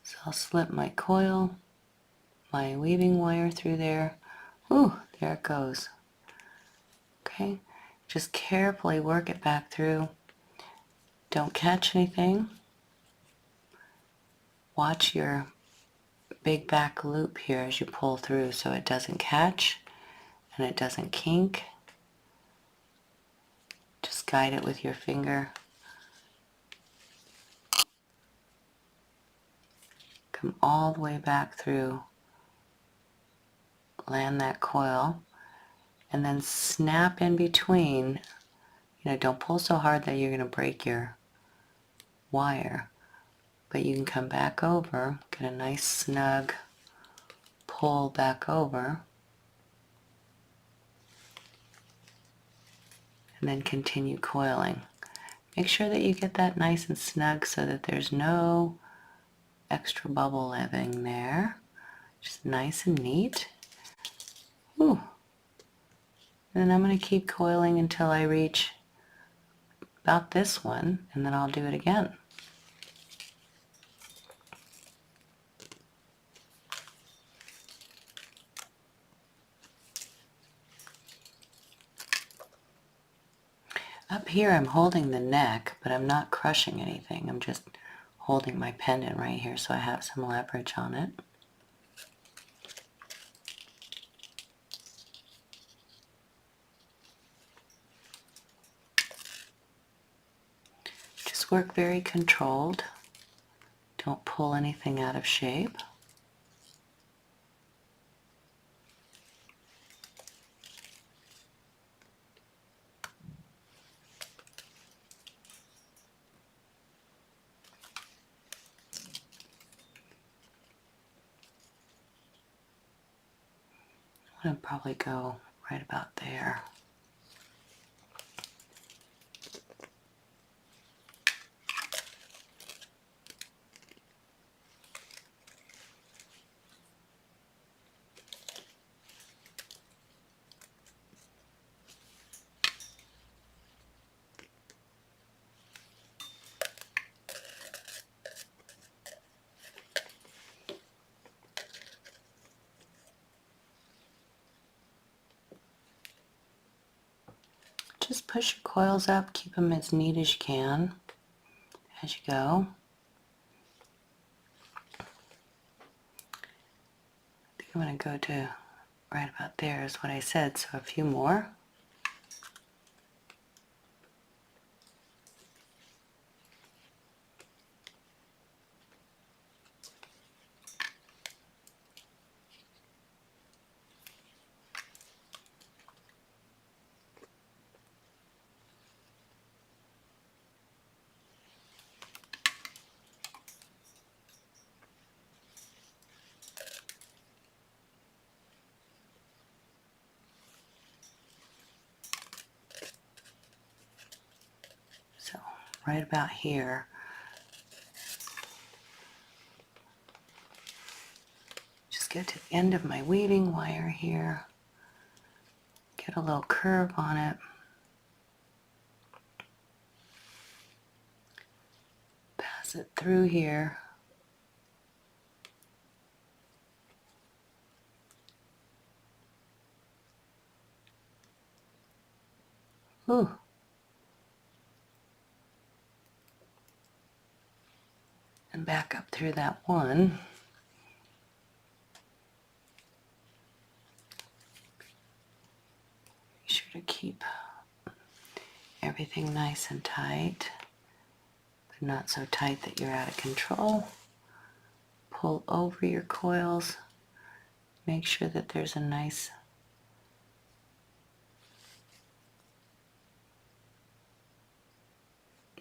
So I'll slip my coil, my weaving wire through there. Ooh, there it goes. Okay, just carefully work it back through. Don't catch anything. Watch your big back loop here as you pull through so it doesn't catch and it doesn't kink. Just guide it with your finger. Come all the way back through. Land that coil and then snap in between. You know, don't pull so hard that you're going to break your wire, but you can come back over, get a nice snug pull back over, and then continue coiling. Make sure that you get that nice and snug so that there's no extra bubble living there. Just nice and neat. Ooh. And then I'm going to keep coiling until I reach about this one, and then I'll do it again. Up here I'm holding the neck, but I'm not crushing anything. I'm just holding my pendant right here so I have some leverage on it. Just work very controlled. Don't pull anything out of shape. I'm going to probably go right about there. Just push your coils up, keep them as neat as you can as you go. I think I'm going to go to right about there is what I said, so a few more. So right about here. Just get to the end of my weaving wire here. Get a little curve on it. Pass it through here. Ooh. And back up through that one. Make sure to keep everything nice and tight, but not so tight that you're out of control. Pull over your coils. Make sure that there's a nice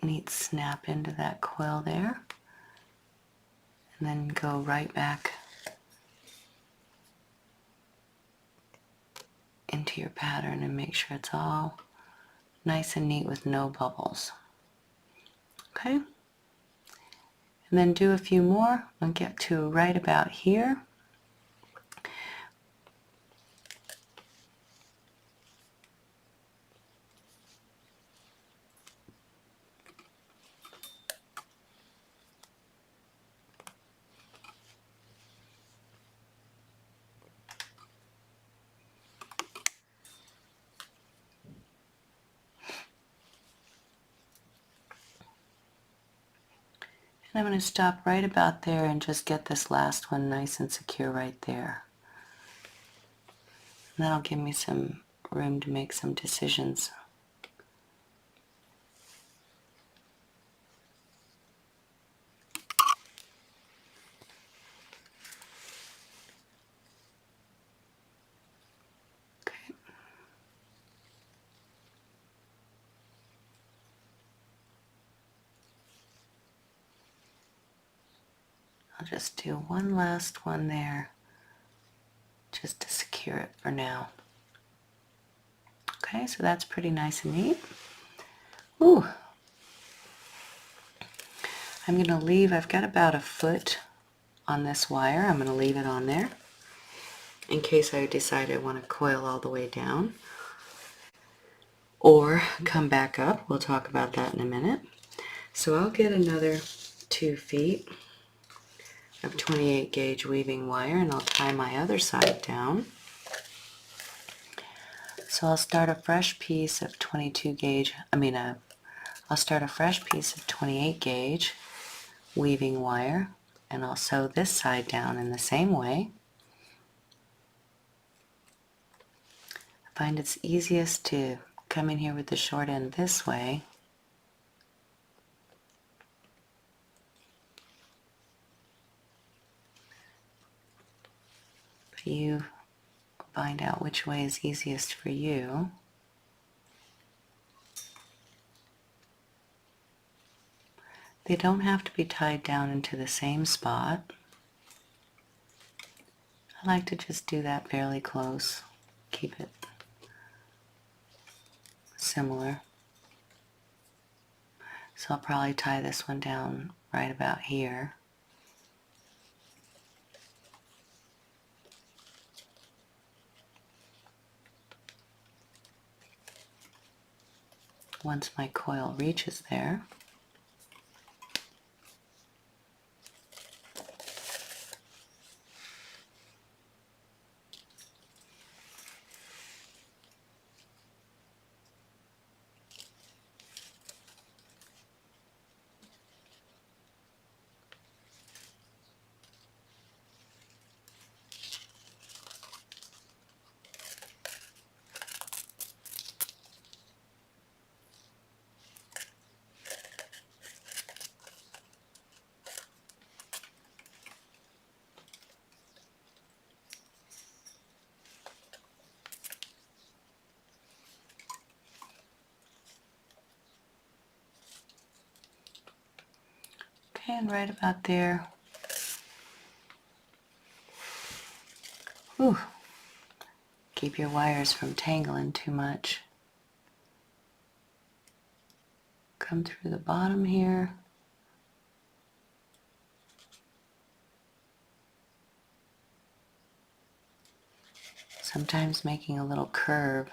neat snap into that coil there. And then go right back into your pattern and make sure it's all nice and neat with no bubbles. Okay? And then do a few more and get to right about here. And I'm going to stop right about there and just get this last one nice and secure right there. And that'll give me some room to make some decisions. Okay. I'll just do one last one there just to secure it for now. Okay, so that's pretty nice and neat. Ooh. I'm going to leave, I've got about a foot on this wire. I'm going to leave it on there in case I decide I want to coil all the way down. or come back up. We'll talk about that in a minute. So I'll get another 2 feet of 28 gauge weaving wire, and I'll tie my other side down. So I'll start a fresh piece of 22 gauge, I'll start a fresh piece of 28 gauge weaving wire, and I'll sew this side down in the same way. I find it's easiest to come in here with the short end this way. But you find out which way is easiest for you. They don't have to be tied down into the same spot. I like to just do that fairly close, keep it similar. So I'll probably tie this one down right about here. Once my coil reaches there, okay, and right about there, whew, keep your wires from tangling too much. Come through the bottom here. Sometimes making a little curve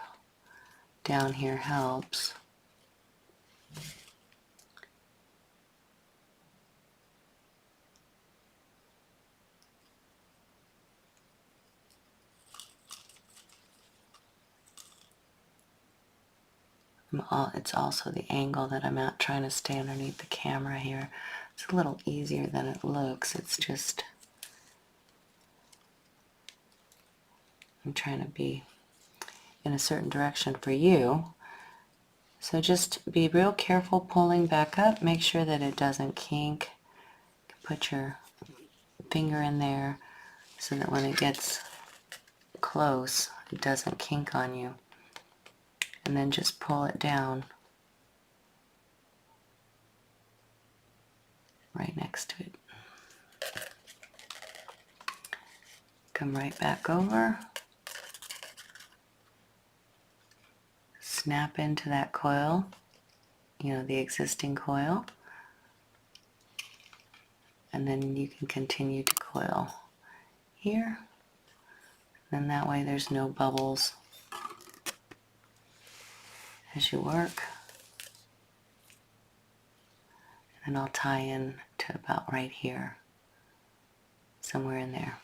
down here helps. It's also the angle that I'm at, trying to stay underneath the camera here. It's a little easier than it looks. It's just, I'm trying to be in a certain direction for you. So just be real careful pulling back up. Make sure that it doesn't kink. Put your finger in there so that when it gets close, it doesn't kink on you. And then just pull it down right next to it. Come right back over. Snap into that coil, the existing coil. And then you can continue to coil here. And that way there's no bubbles as you work. And I'll tie in to about right here, somewhere in there.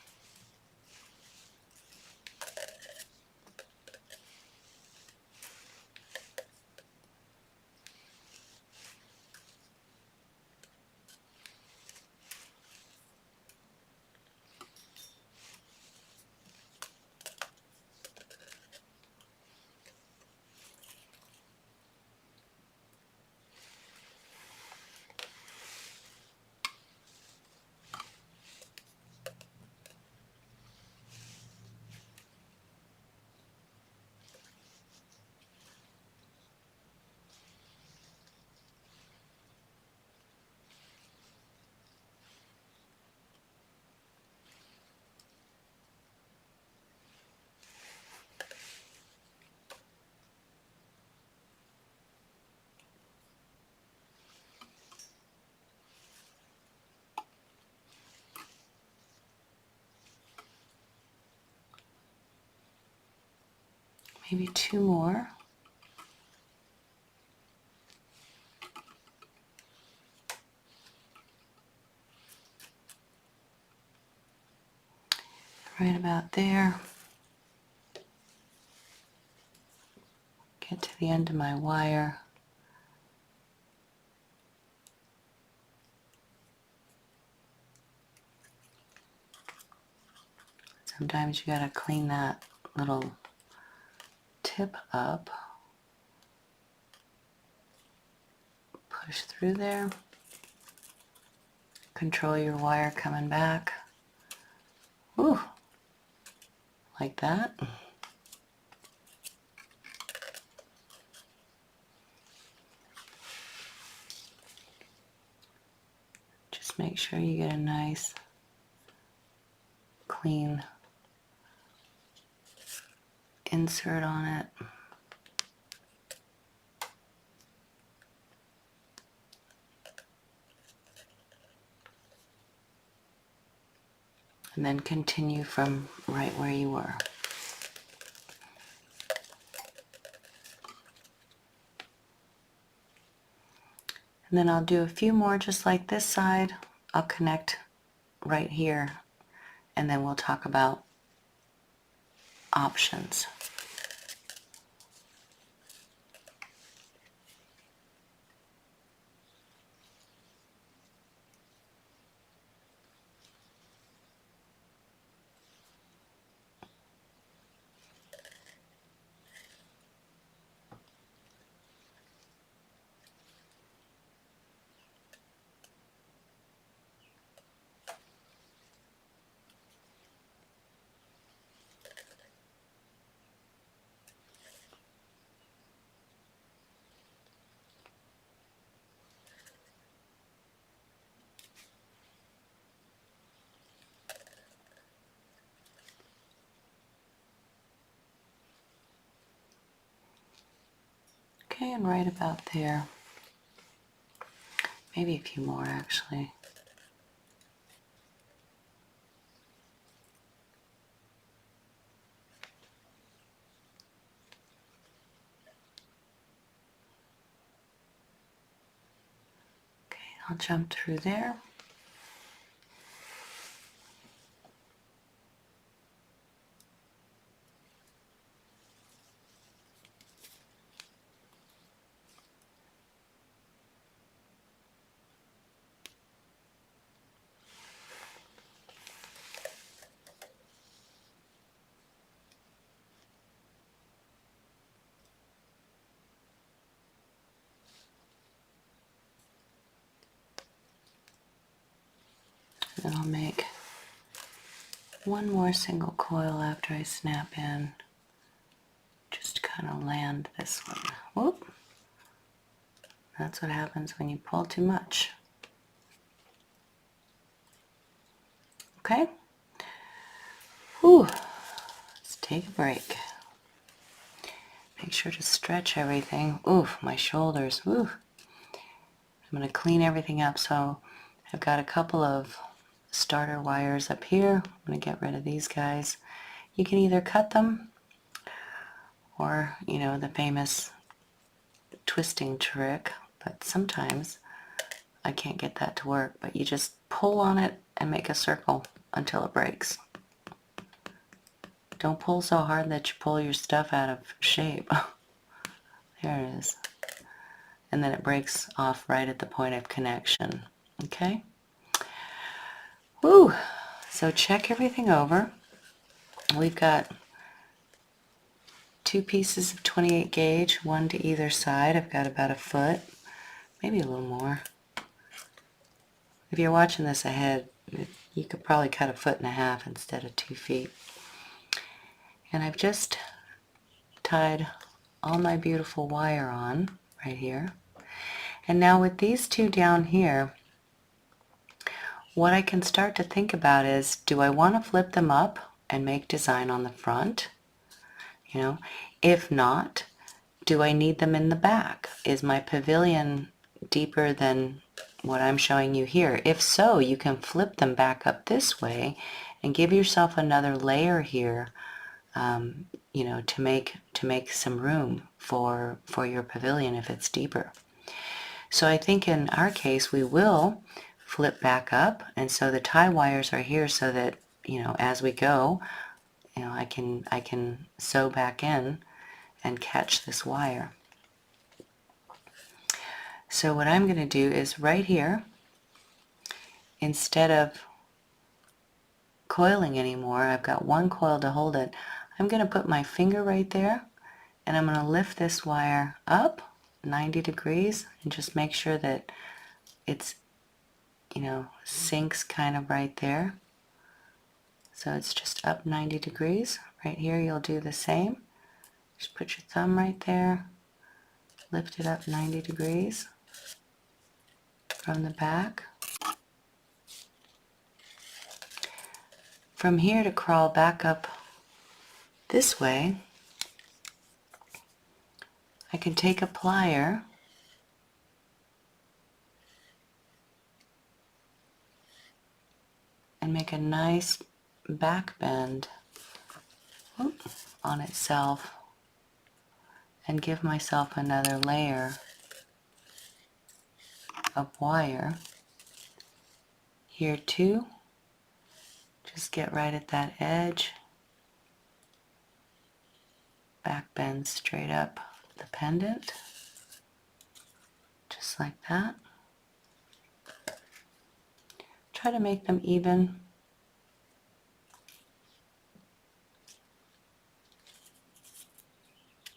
Maybe 2 more. there. Get to the end of my wire. Sometimes you gotta clean that little tip up. Push through there. Control your wire coming back. Ooh, like that. Just make sure you get a nice, clean insert on it. And then continue from right where you were. And then I'll do a few more just like this side. I'll connect right here, and then we'll talk about options. Okay, and right about there. Maybe a few more actually. Okay, I'll jump through there. Then I'll make one more single coil after I snap in, just to kind of land this one. Whoop. That's what happens when you pull too much. Okay. Whew. Let's take a break. Make sure to stretch everything. Oof, my shoulders. Oof. I'm going to clean everything up. So I've got a couple of starter wires up here. I'm going to get rid of these guys. You can either cut them or, you know, the famous twisting trick, but sometimes I can't get that to work, but you just pull on it and make a circle until it breaks. Don't pull so hard that you pull your stuff out of shape. There it is. And then it breaks off right at the point of connection. Okay? Woo! So check everything over. We've got 2 pieces of 28 gauge, one to either side. I've got about a foot, maybe a little more. If you're watching this ahead, you could probably cut 1.5 feet instead of 2 feet. And I've just tied all my beautiful wire on right here. And now with these 2 down here, what I can start to think about is, do I want to flip them up and make design on the front? You know, if not, do I need them in the back? Is my pavilion deeper than what I'm showing you here? If so, you can flip them back up this way and give yourself another layer here, you know, to make some room for your pavilion if it's deeper. So I think in our case we will flip back up, and so the tie wires are here so that, you know, as we go, you know, I can sew back in and catch this wire. So what I'm going to do is right here, instead of coiling anymore, I've got one coil to hold it. I'm going to put my finger right there, and I'm going to lift this wire up 90 degrees and just make sure that it's, you know, sinks kind of right there. So it's just up 90 degrees. Right here you'll do the same. Just put your thumb right there, lift it up 90 degrees from the back. From here, to crawl back up this way, I can take a plier and make a nice back bend on itself and give myself another layer of wire. Here too, just get right at that edge, back bend straight up the pendant, just like that. Try to make them even.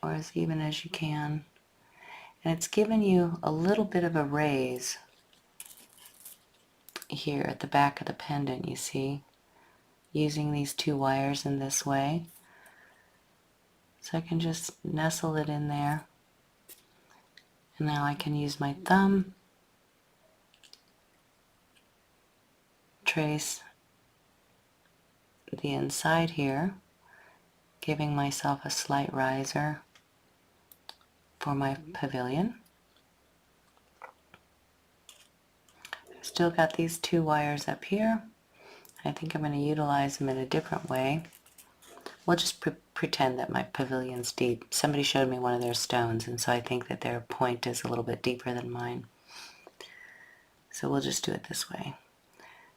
Or as even as you can. And it's given you a little bit of a raise here at the back of the pendant, you see, using these two wires in this way. So I can just nestle it in there. And now I can use my thumb, trace the inside here, giving myself a slight riser for my pavilion. I've still got these two wires up here. I think I'm going to utilize them in a different way. We'll just pretend that my pavilion's deep. Somebody showed me one of their stones, and so I think that their point is a little bit deeper than mine. So we'll just do it this way.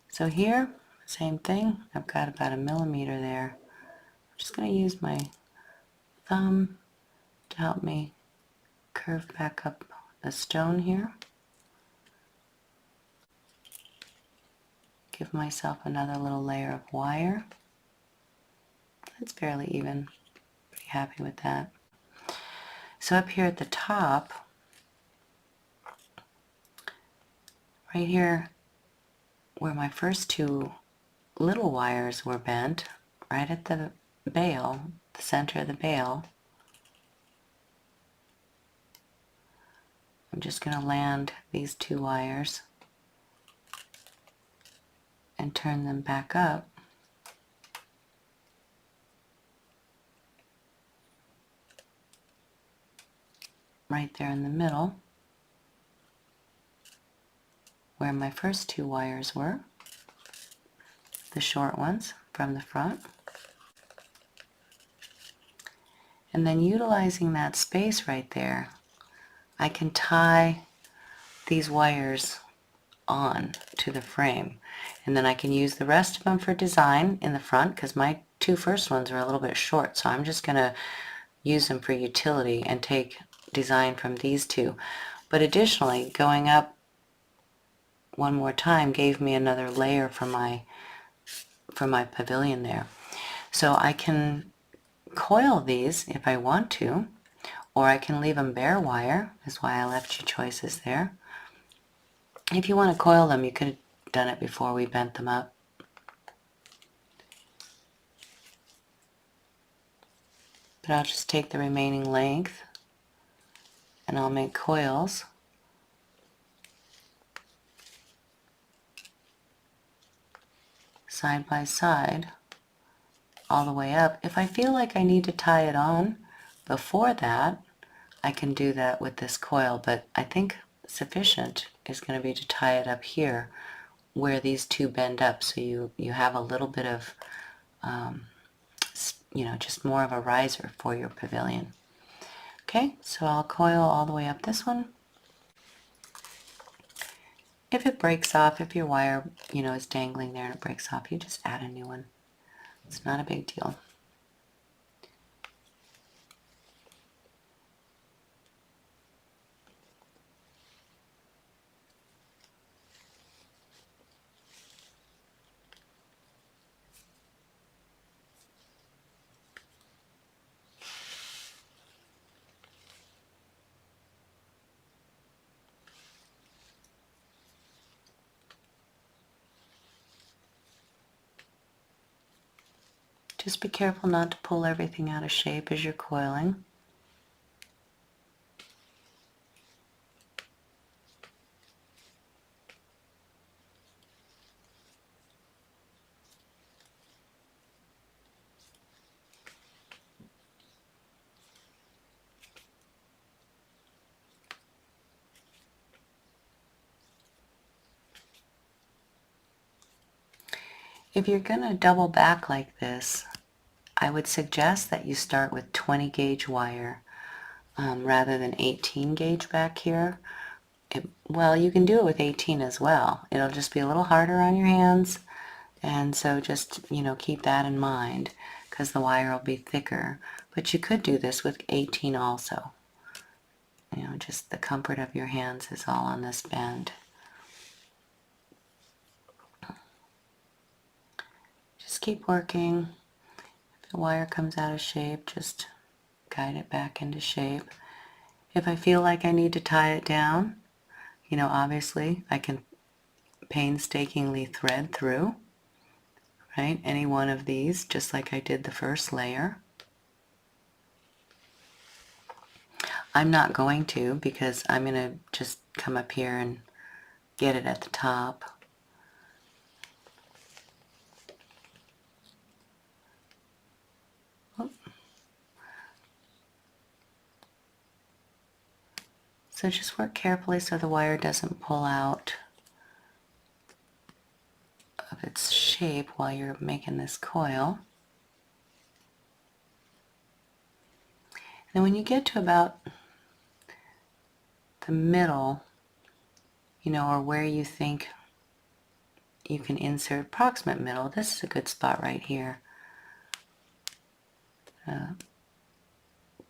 So here, same thing. I've got about 1 millimeter there. I'm just going to use my thumb to help me curve back up the stone here. Give myself another little layer of wire. It's fairly even. Pretty happy with that. So up here at the top, right here where my first two little wires were bent, right at the bale, the center of the bale, I'm just going to land these two wires and turn them back up. Right there in the middle, where my first two wires were, the short ones from the front. And then utilizing that space right there, I can tie these wires on to the frame. And then I can use the rest of them for design in the front, because my two first ones are a little bit short, so I'm just going to use them for utility and take design from these two. But additionally, going up one more time gave me another layer for my pavilion there. So I can coil these if I want to, or I can leave them bare wire. That's why I left you choices there. If you want to coil them, you could have done it before we bent them up. But I'll just take the remaining length and I'll make coils. Side by side, all the way up. If I feel like I need to tie it on before that, I can do that with this coil, but I think sufficient is going to be to tie it up here where these two bend up, so you have a little bit of you know, just more of a riser for your pavilion. Okay, so I'll coil all the way up this one. If it breaks off, if your wire, you know, is dangling there and it breaks off, you just add a new one. It's not a big deal. Just be careful not to pull everything out of shape as you're coiling. If you're going to double back like this, I would suggest that you start with 20 gauge wire rather than 18 gauge back here. Well, you can do it with 18 as well. It'll just be a little harder on your hands, and so just, keep that in mind because the wire will be thicker. But you could do this with 18 also. Just the comfort of your hands is all on this bend. Just keep working. If the wire comes out of shape, just guide it back into shape. If I feel like I need to tie it down, obviously I can painstakingly thread through, right? Any one of these, just like I did the first layer. I'm not going to because I'm going to just come up here and get it at the top. So just work carefully so the wire doesn't pull out of its shape while you're making this coil. And when you get to about the middle, or where you think you can insert approximate middle, this is a good spot right here.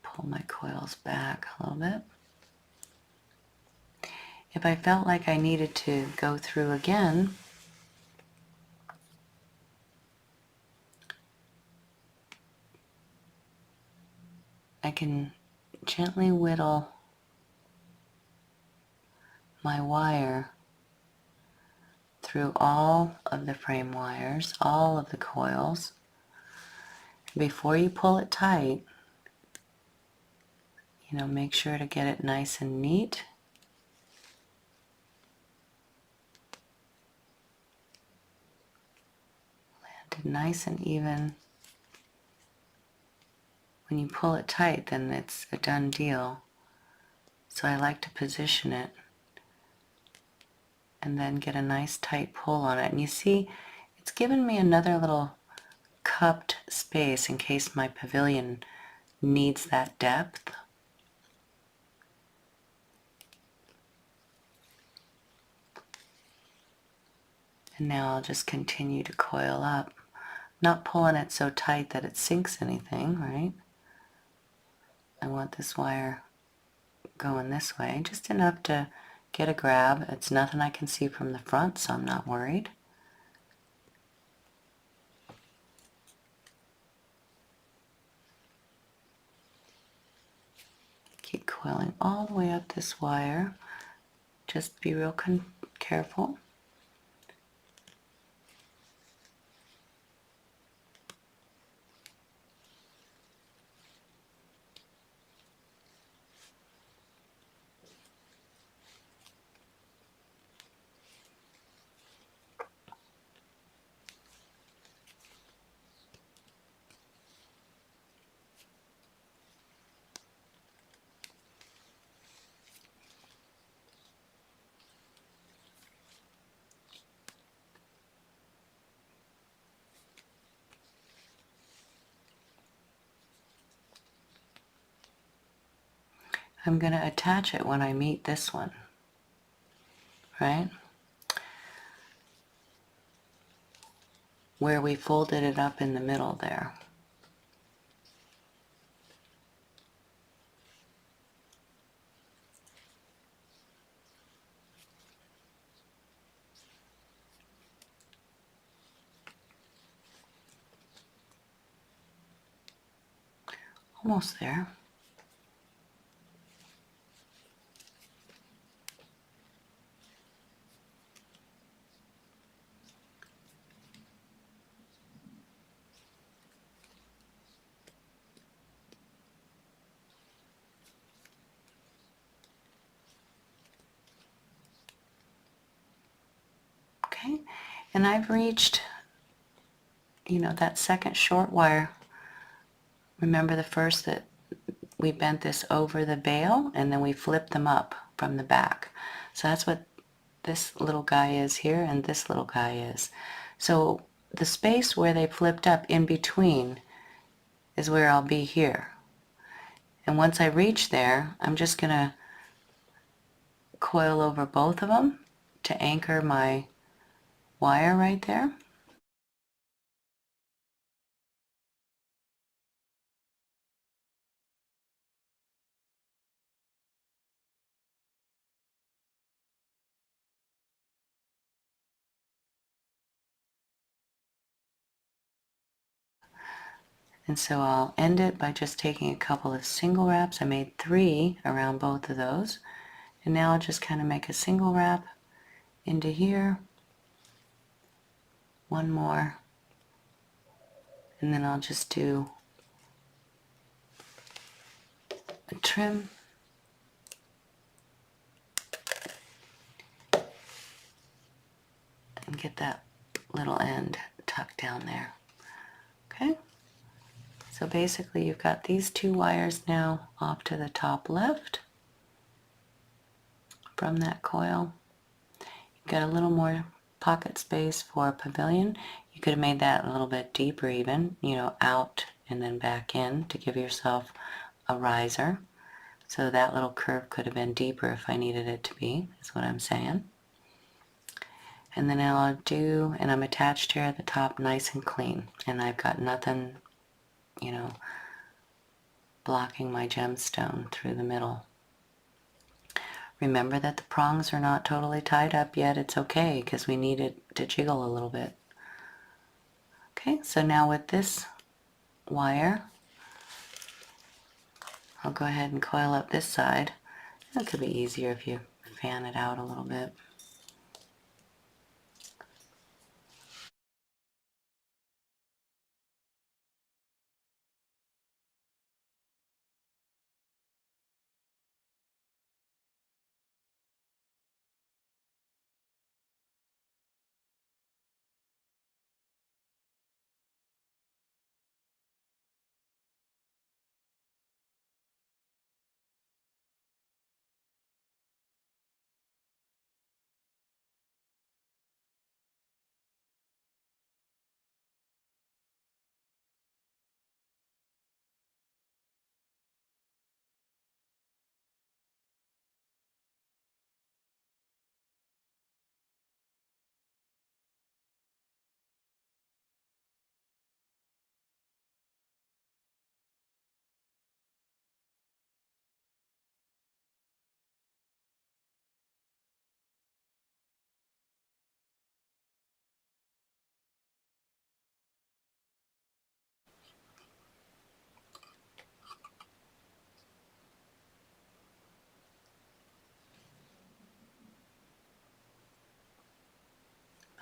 Pull my coils back a little bit. If I felt like I needed to go through again, I can gently whittle my wire through all of the frame wires, all of the coils. Before you pull it tight, make sure to get it nice and neat. Land it nice and even. When you pull it tight, then it's a done deal. So I like to position it and then get a nice tight pull on it. And you see, it's given me another little cupped space in case my pavilion needs that depth. And now I'll just continue to coil up, not pulling it so tight that it sinks anything, right? I want this wire going this way, just enough to get a grab. It's nothing I can see from the front, so I'm not worried. Keep coiling all the way up this wire. Just be real careful. I'm going to attach it when I meet this one, right? Where we folded it up in the middle there. Almost there. And I've reached, you know, that second short wire. Remember the first that we bent this over the bale and then we flipped them up from the back. So that's what this little guy is here and this little guy is. So the space where they flipped up in between is where I'll be here. And once I reach there, I'm just going to coil over both of them to anchor my wire right there. And so I'll end it by just taking a couple of single wraps. I made 3 around both of those. And now I'll just kind of make a single wrap into here, one more, and then I'll just do a trim. And get that little end tucked down there. Okay? So basically you've got these 2 wires now off to the top left from that coil. You've got a little more pocket space for a pavilion. You could have made that a little bit deeper even, you know, out and then back in to give yourself a riser. So that little curve could have been deeper if I needed it to be, is what I'm saying. And then I'll do, and I'm attached here at the top nice and clean. And I've got nothing, you know, blocking my gemstone through the middle. Remember that the prongs are not totally tied up yet. It's okay because we need it to jiggle a little bit. Okay, so now with this wire, I'll go ahead and coil up this side. That could be easier if you fan it out a little bit.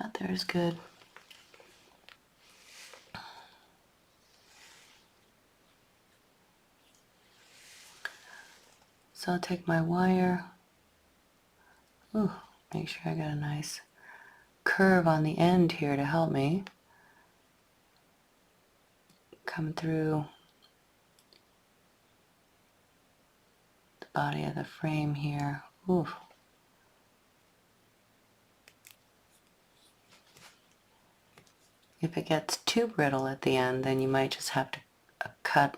About there is good. So I'll take my wire. Ooh, make sure I got a nice curve on the end here to help me. Come through the body of the frame here. Ooh. If it gets too brittle at the end, then you might just have to cut,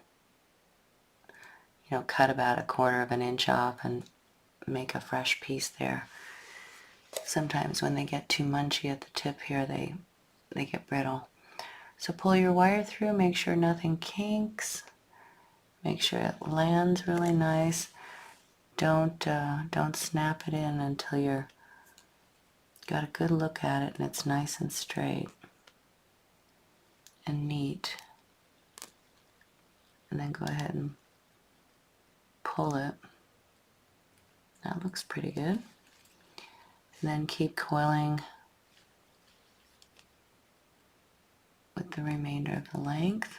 you know, cut about 1/4 of an inch off and make a fresh piece there. Sometimes when they get too munchy at the tip here, they get brittle. So pull your wire through, make sure nothing kinks. Make sure it lands really nice. Don't snap it in until you're got a good look at it and it's nice and straight and neat. And then go ahead and pull it. That looks pretty good. And then keep coiling with the remainder of the length.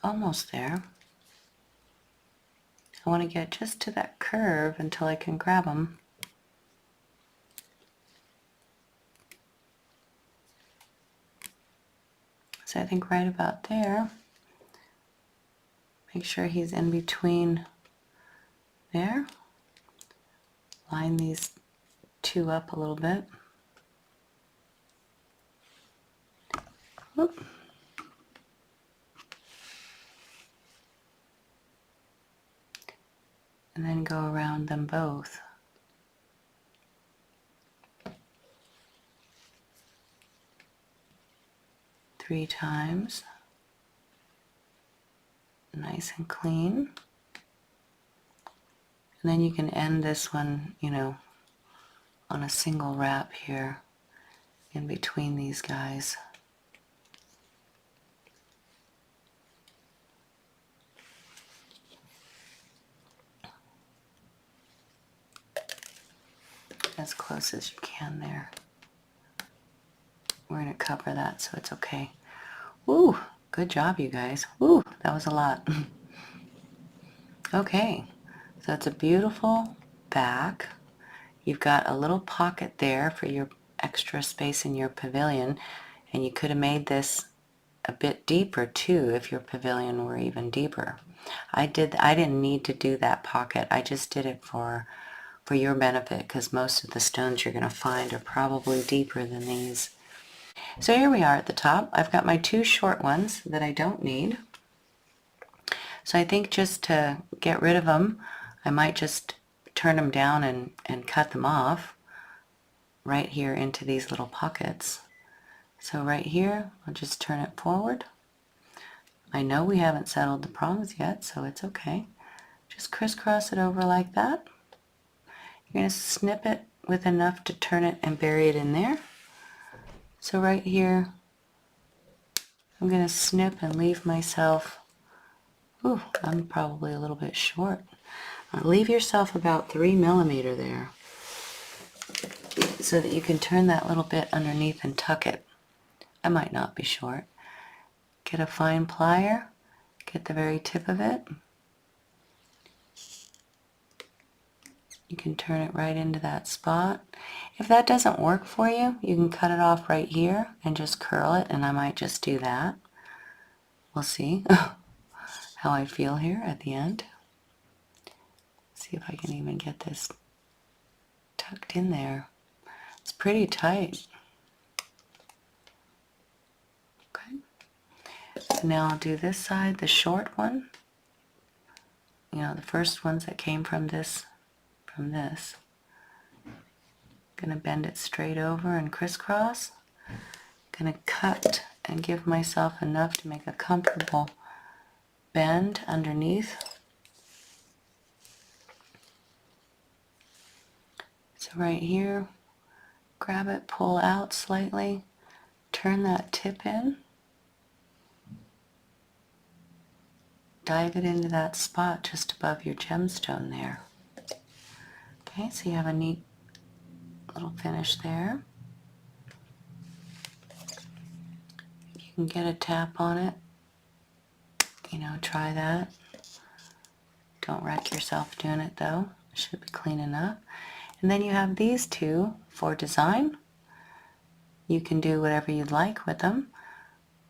almost there. I want to get just to that curve until I can grab them. So I think right about there. Make sure he's in between there. Line these two up a little bit. Whoop. And then go around them both. Three times. Nice and clean. And then you can end this one, you know, on a single wrap here in between these guys. As close as you can there. We're going to cover that so it's okay. Woo! Good job, you guys. Woo! That was a lot. Okay, so it's a beautiful back. You've got a little pocket there for your extra space in your pavilion, and you could have made this a bit deeper too if your pavilion were even deeper. I didn't need to do that pocket. I just did it for your benefit because most of the stones you're going to find are probably deeper than these. So here we are at the top. I've got my two short ones that I don't need. So I think just to get rid of them, I might just turn them down and cut them off right here into these little pockets. So right here, I'll just turn it forward. I know we haven't settled the prongs yet, so it's okay. Just crisscross it over like that. You're going to snip it with enough to turn it and bury it in there. So right here, I'm going to snip and leave myself, ooh, I'm probably a little bit short. Leave yourself about 3 millimeters there so that you can turn that little bit underneath and tuck it. I might not be short. Get a fine plier, get the very tip of it. You can turn it right into that spot. If that doesn't work for you, you can cut it off right here and just curl it, and I might just do that. We'll see how I feel here at the end. See if I can even get this tucked in there. It's pretty tight. Okay. So now I'll do this side, the short one. You know, the first ones that came from this. Gonna bend it straight over and crisscross. Gonna cut and give myself enough to make a comfortable bend underneath. So right here, grab it, pull out slightly, turn that tip in, dive it into that spot just above your gemstone there. Okay, so you have a neat little finish there. If you can get a tap on it, you know, try that. Don't wreck yourself doing it though. It should be clean enough. And then you have these two for design. You can do whatever you'd like with them,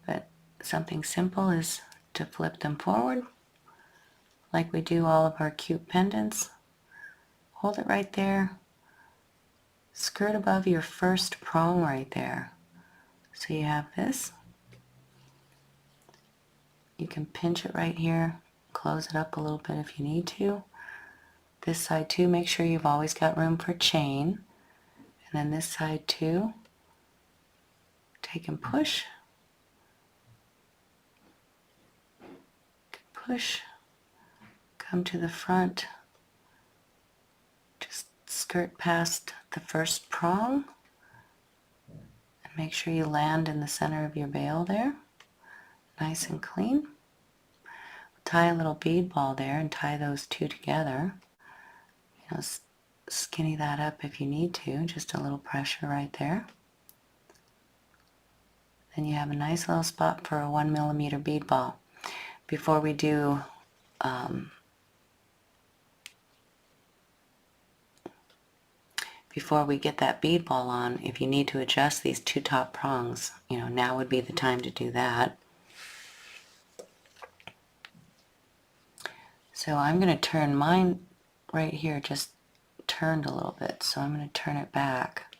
but something simple is to flip them forward like we do all of our cute pendants. Hold it right there. Skirt above your first prong right there. So you have this. You can pinch it right here, close it up a little bit if you need to. This side too, make sure you've always got room for chain. And then this side too, take and push. Push, come to the front. Just skirt past the first prong. And make sure you land in the center of your bale there. Nice and clean. Tie a little bead ball there and tie those two together. You know, skinny that up if you need to, just a little pressure right there. Then you have a nice little spot for a 1 millimeter bead ball. before we do before we get that bead ball on, if you need to adjust these two top prongs, you know, now would be the time to do that. So I'm going to turn mine right here, just turned a little bit, so I'm going to turn it back.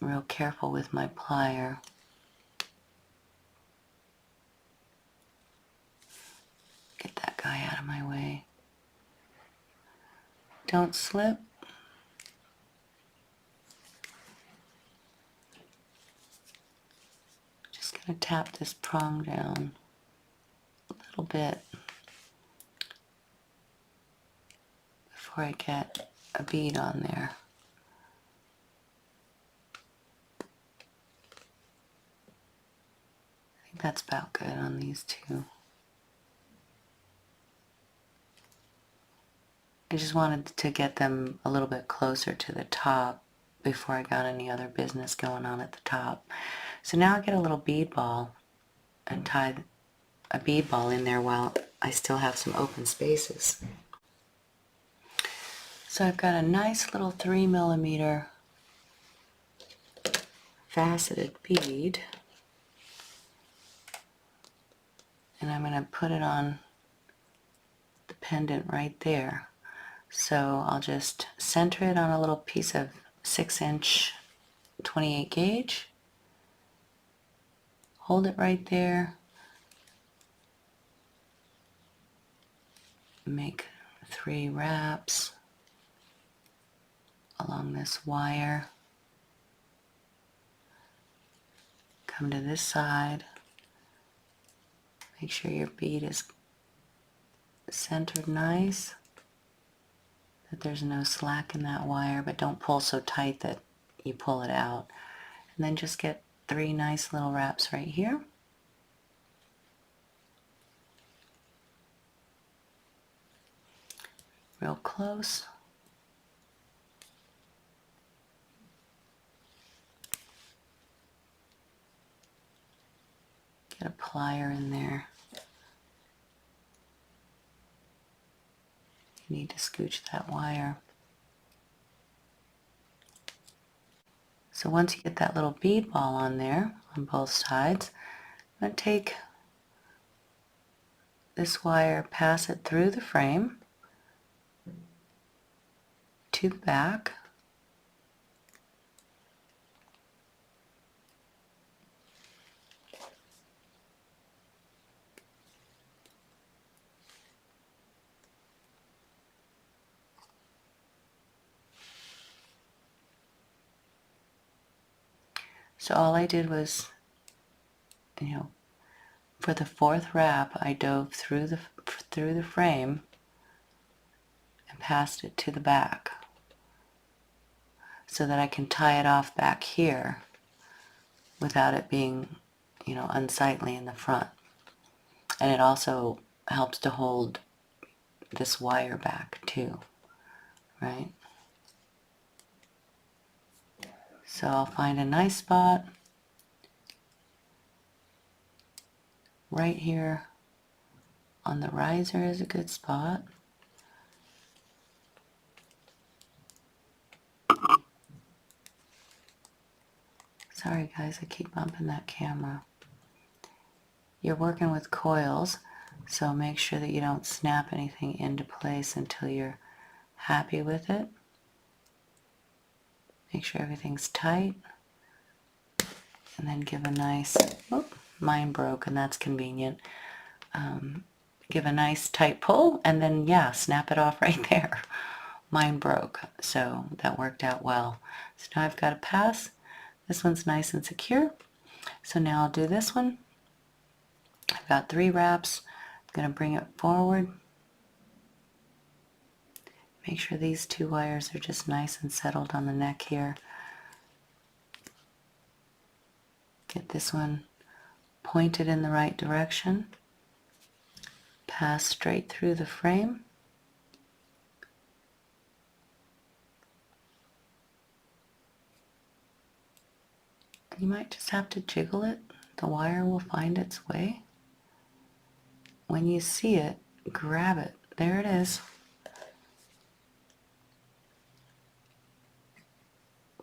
Real careful with my plier. Get that guy out of my way. Don't slip. Just going to tap this prong down a little bit before I get a bead on there. I think that's about good on these two. I just wanted to get them a little bit closer to the top before I got any other business going on at the top. So now I get a little bead ball and tie a bead ball in there while I still have some open spaces. So I've got a nice little 3mm faceted bead, and I'm going to put it on the pendant right there. So I'll just center it on a little piece of 6-inch 28 gauge, hold it right there, make 3 wraps along this wire, come to this side, make sure your bead is centered nice, that there's no slack in that wire, but don't pull so tight that you pull it out. And then just get 3 nice little wraps right here. Real close. Get a plier in there. You need to scooch that wire. So once you get that little bead ball on there on both sides, I'm going to take this wire, pass it through the frame to the back. So all I did was, for the 4th wrap, I dove through the frame and passed it to the back so that I can tie it off back here without it being, unsightly in the front. And it also helps to hold this wire back too, right? So I'll find a nice spot right here on the riser is a good spot. Sorry guys, I keep bumping that camera. You're working with coils, so make sure that you don't snap anything into place until you're happy with it. Make sure everything's tight, and then give a nice, mine broke and that's convenient. Give a nice tight pull, and then snap it off right there. Mine broke, so that worked out well. So now I've got a pass. This one's nice and secure. So now I'll do this one. I've got 3 wraps. I'm going to bring it forward. Make sure these 2 wires are just nice and settled on the neck here. Get this one pointed in the right direction. Pass straight through the frame. You might just have to jiggle it. The wire will find its way. when you see it, grab it. There it is.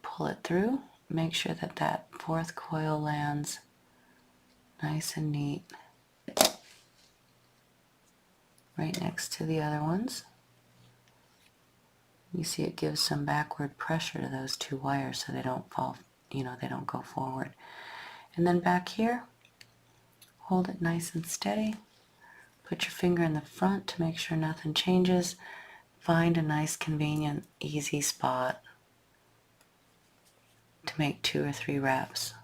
Pull it through. Make sure that that fourth coil lands nice and neat right next to the other ones. You see it gives some backward pressure to those two wires so they don't fall, they don't go forward. And then back here, hold it nice and steady. Put your finger in the front to make sure nothing changes. Find a nice, convenient, easy spot to make 2 or 3 wraps.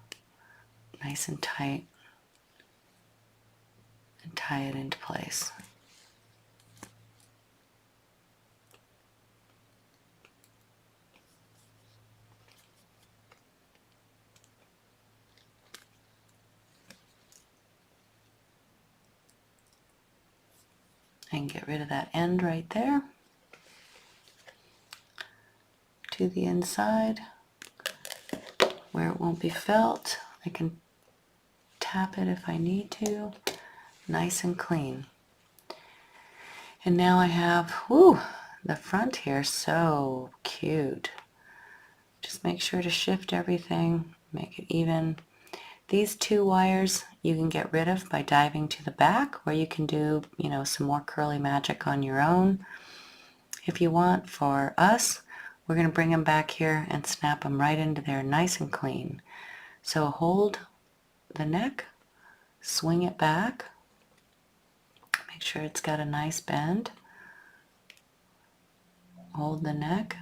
Nice and tight. And tie it into place. And get rid of that end right there. To the inside where it won't be felt. I can tap it if I need to. Nice and clean. And now I have, the front here, so cute. Just make sure to shift everything, make it even. These 2 wires you can get rid of by diving to the back, or you can do, some more curly magic on your own. If you want, for us, we're going to bring them back here and snap them right into there nice and clean. So hold the neck, swing it back, make sure it's got a nice bend. Hold the neck,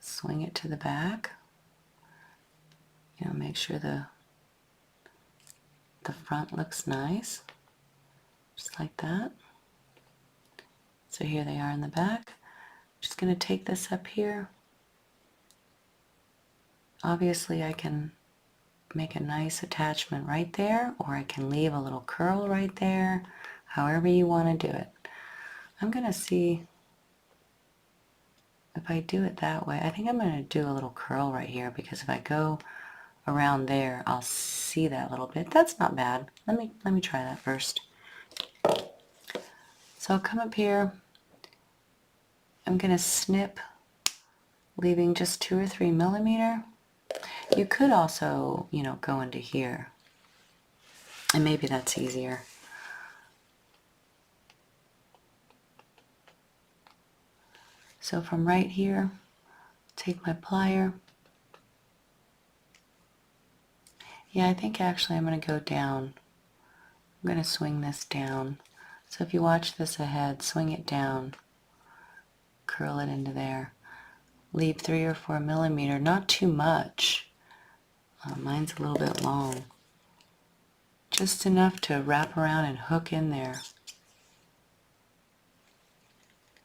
swing it to the back. Make sure the front looks nice, just like that. So here they are in the back. Just going to take this up here. Obviously I can make a nice attachment right there, or I can leave a little curl right there, however you want to do it. I'm going to see if I do it that way. I think I'm going to do a little curl right here, because if I go around there, I'll see that little bit. That's not bad. Let me try that first. So I'll come up here. I'm going to snip, leaving just 2 or 3 millimeter. You could also, go into here, and maybe that's easier. So from right here, take my plier. Yeah, I think actually I'm going to go down. I'm going to swing this down. So if you watch this ahead, swing it down, curl it into there. Leave 3 or 4 millimeter, not too much. Mine's a little bit long. Just enough to wrap around and hook in there.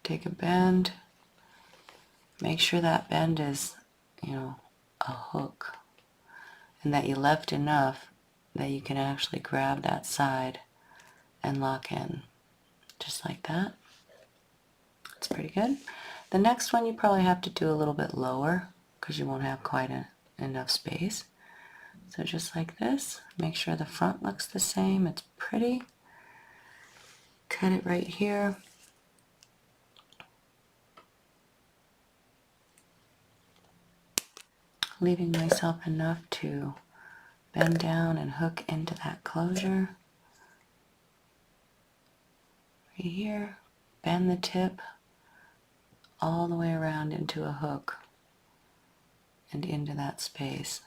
Take a bend. Make sure that bend is, a hook. And that you left enough that you can actually grab that side and lock in. Just like that. That's pretty good. The next one you probably have to do a little bit lower, because you won't have quite enough space. So just like this, make sure the front looks the same. It's pretty. Cut it right here. Leaving myself enough to bend down and hook into that closure. Right here, bend the tip all the way around into a hook and into that space.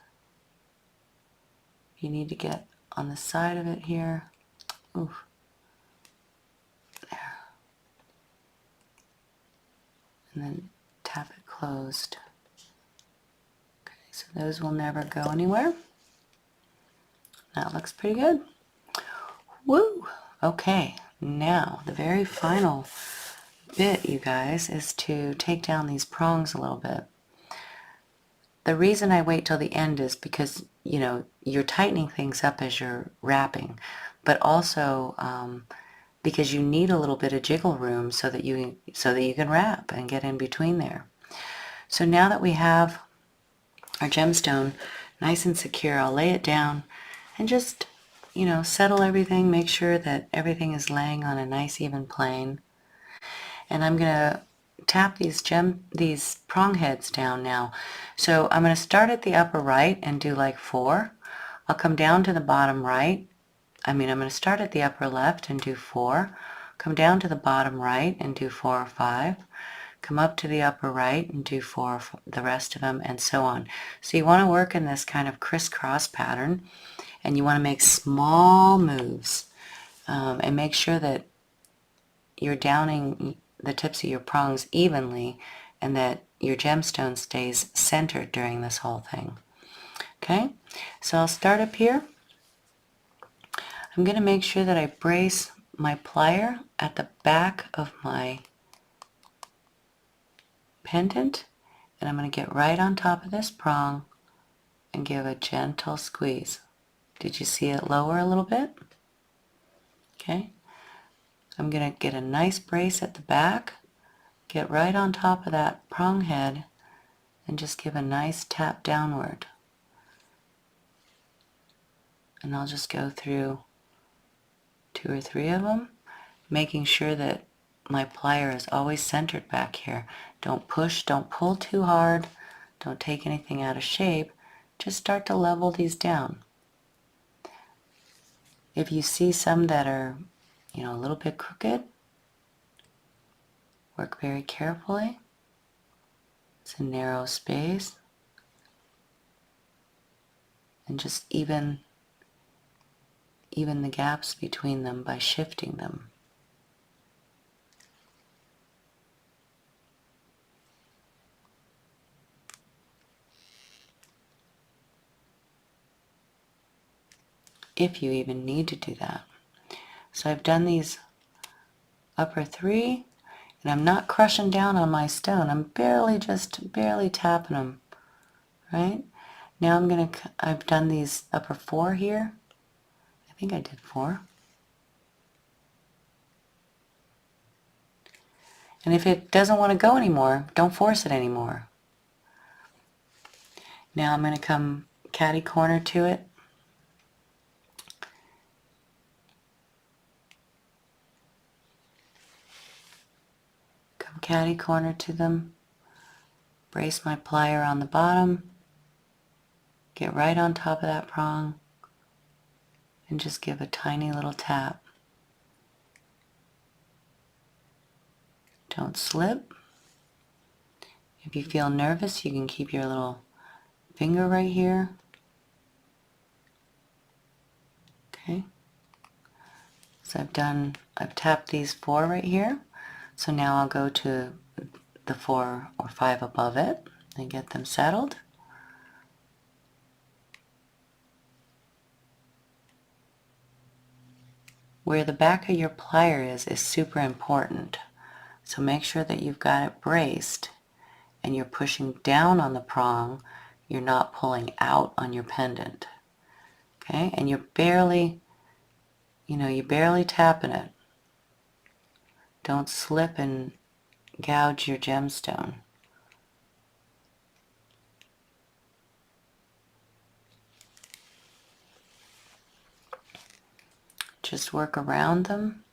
You need to get on the side of it here. Oof. There. And then tap it closed. Okay, so those will never go anywhere. That looks pretty good. Woo! Okay, now the very final bit, you guys, is to take down these prongs a little bit. The reason I wait till the end is because, you're tightening things up as you're wrapping, but also because you need a little bit of jiggle room so that you can wrap and get in between there. So now that we have our gemstone nice and secure, I'll lay it down and just you know, settle everything, make sure that everything is laying on a nice even plane. And I'm going to tap these prong heads down now. So I'm going to start at the upper right and do like 4. I'll come down to the bottom right. I'm going to start at the upper left and do 4. Come down to the bottom right and do 4 or 5. Come up to the upper right and do 4 for the rest of them, and so on. So you want to work in this kind of crisscross pattern, and you want to make small moves, and make sure that you're downing the tips of your prongs evenly and that your gemstone stays centered during this whole thing. Okay, so I'll start up here. I'm going to make sure that I brace my plier at the back of my pendant, and I'm going to get right on top of this prong and give a gentle squeeze. Did you see it lower a little bit? Okay. I'm going to get a nice brace at the back, get right on top of that prong head, and just give a nice tap downward. And I'll just go through 2 or 3 of them, making sure that my plier is always centered back here. Don't push, don't pull too hard, don't take anything out of shape. Just start to level these down. If you see some that are, you know, a little bit crooked, work very carefully. It's a narrow space. And just even the gaps between them by shifting them. If you even need to do that. So I've done these upper 3, and I'm not crushing down on my stone. I'm barely tapping them, right? Now I've done these upper 4 here. I think I did 4. And if it doesn't want to go anymore, don't force it anymore. Now I'm going to come catty corner to it. Come catty corner to them. Brace my plier on the bottom. Get right on top of that prong. And just give a tiny little tap. Don't slip. If you feel nervous, you can keep your little finger right here. Okay. So I've tapped these 4 right here. So now I'll go to the 4 or 5 above it and get them settled. Where the back of your plier is super important. So make sure that you've got it braced and you're pushing down on the prong. You're not pulling out on your pendant. Okay? And you're barely tapping it. Don't slip and gouge your gemstone. Just work around them.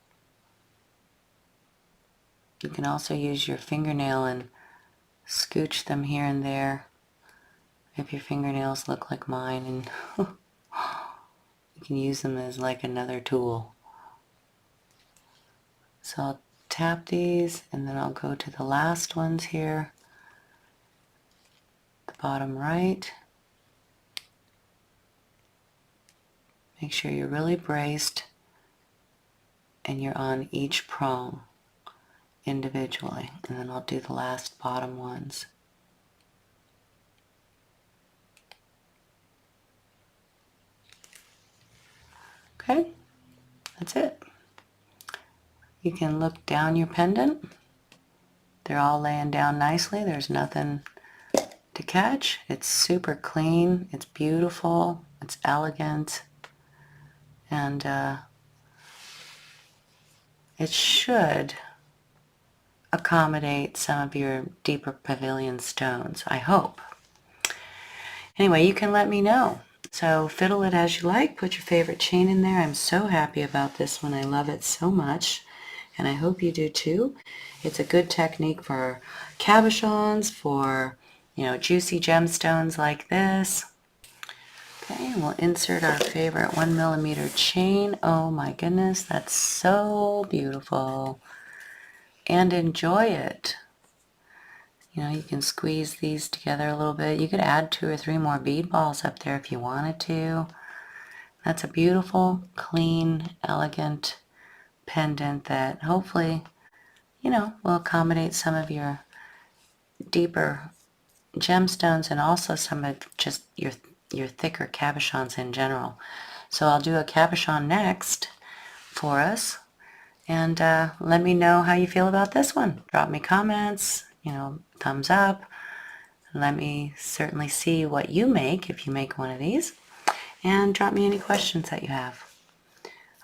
You can also use your fingernail and scooch them here and there if your fingernails look like mine, and you can use them as like another tool. So I'll tap these, and then I'll go to the last ones here, the bottom right. Make sure you're really braced and you're on each prong individually, and then I'll do the last bottom ones. Okay, that's it. You can look down your pendant. They're all laying down nicely. There's nothing to catch. It's super clean. It's beautiful. It's elegant. And it should accommodate some of your deeper pavilion stones, I hope. Anyway, you can let me know. So fiddle it as you like. Put your favorite chain in there. I'm so happy about this one. I love it so much. And I hope you do too. It's a good technique for cabochons, for, juicy gemstones like this. Okay, we'll insert our favorite 1mm chain. Oh my goodness, that's so beautiful. And enjoy it. You can squeeze these together a little bit. You could add 2 or 3 more bead balls up there if you wanted to. That's a beautiful, clean, elegant pendant that hopefully, will accommodate some of your deeper gemstones and also some of just your thicker cabochons in general. So I'll do a cabochon next for us, and let me know how you feel about this one. Drop me comments, thumbs up. Let me certainly see what you make if you make one of these, and drop me any questions that you have.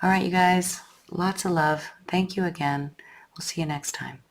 All right, you guys, lots of love. Thank you again. We'll see you next time.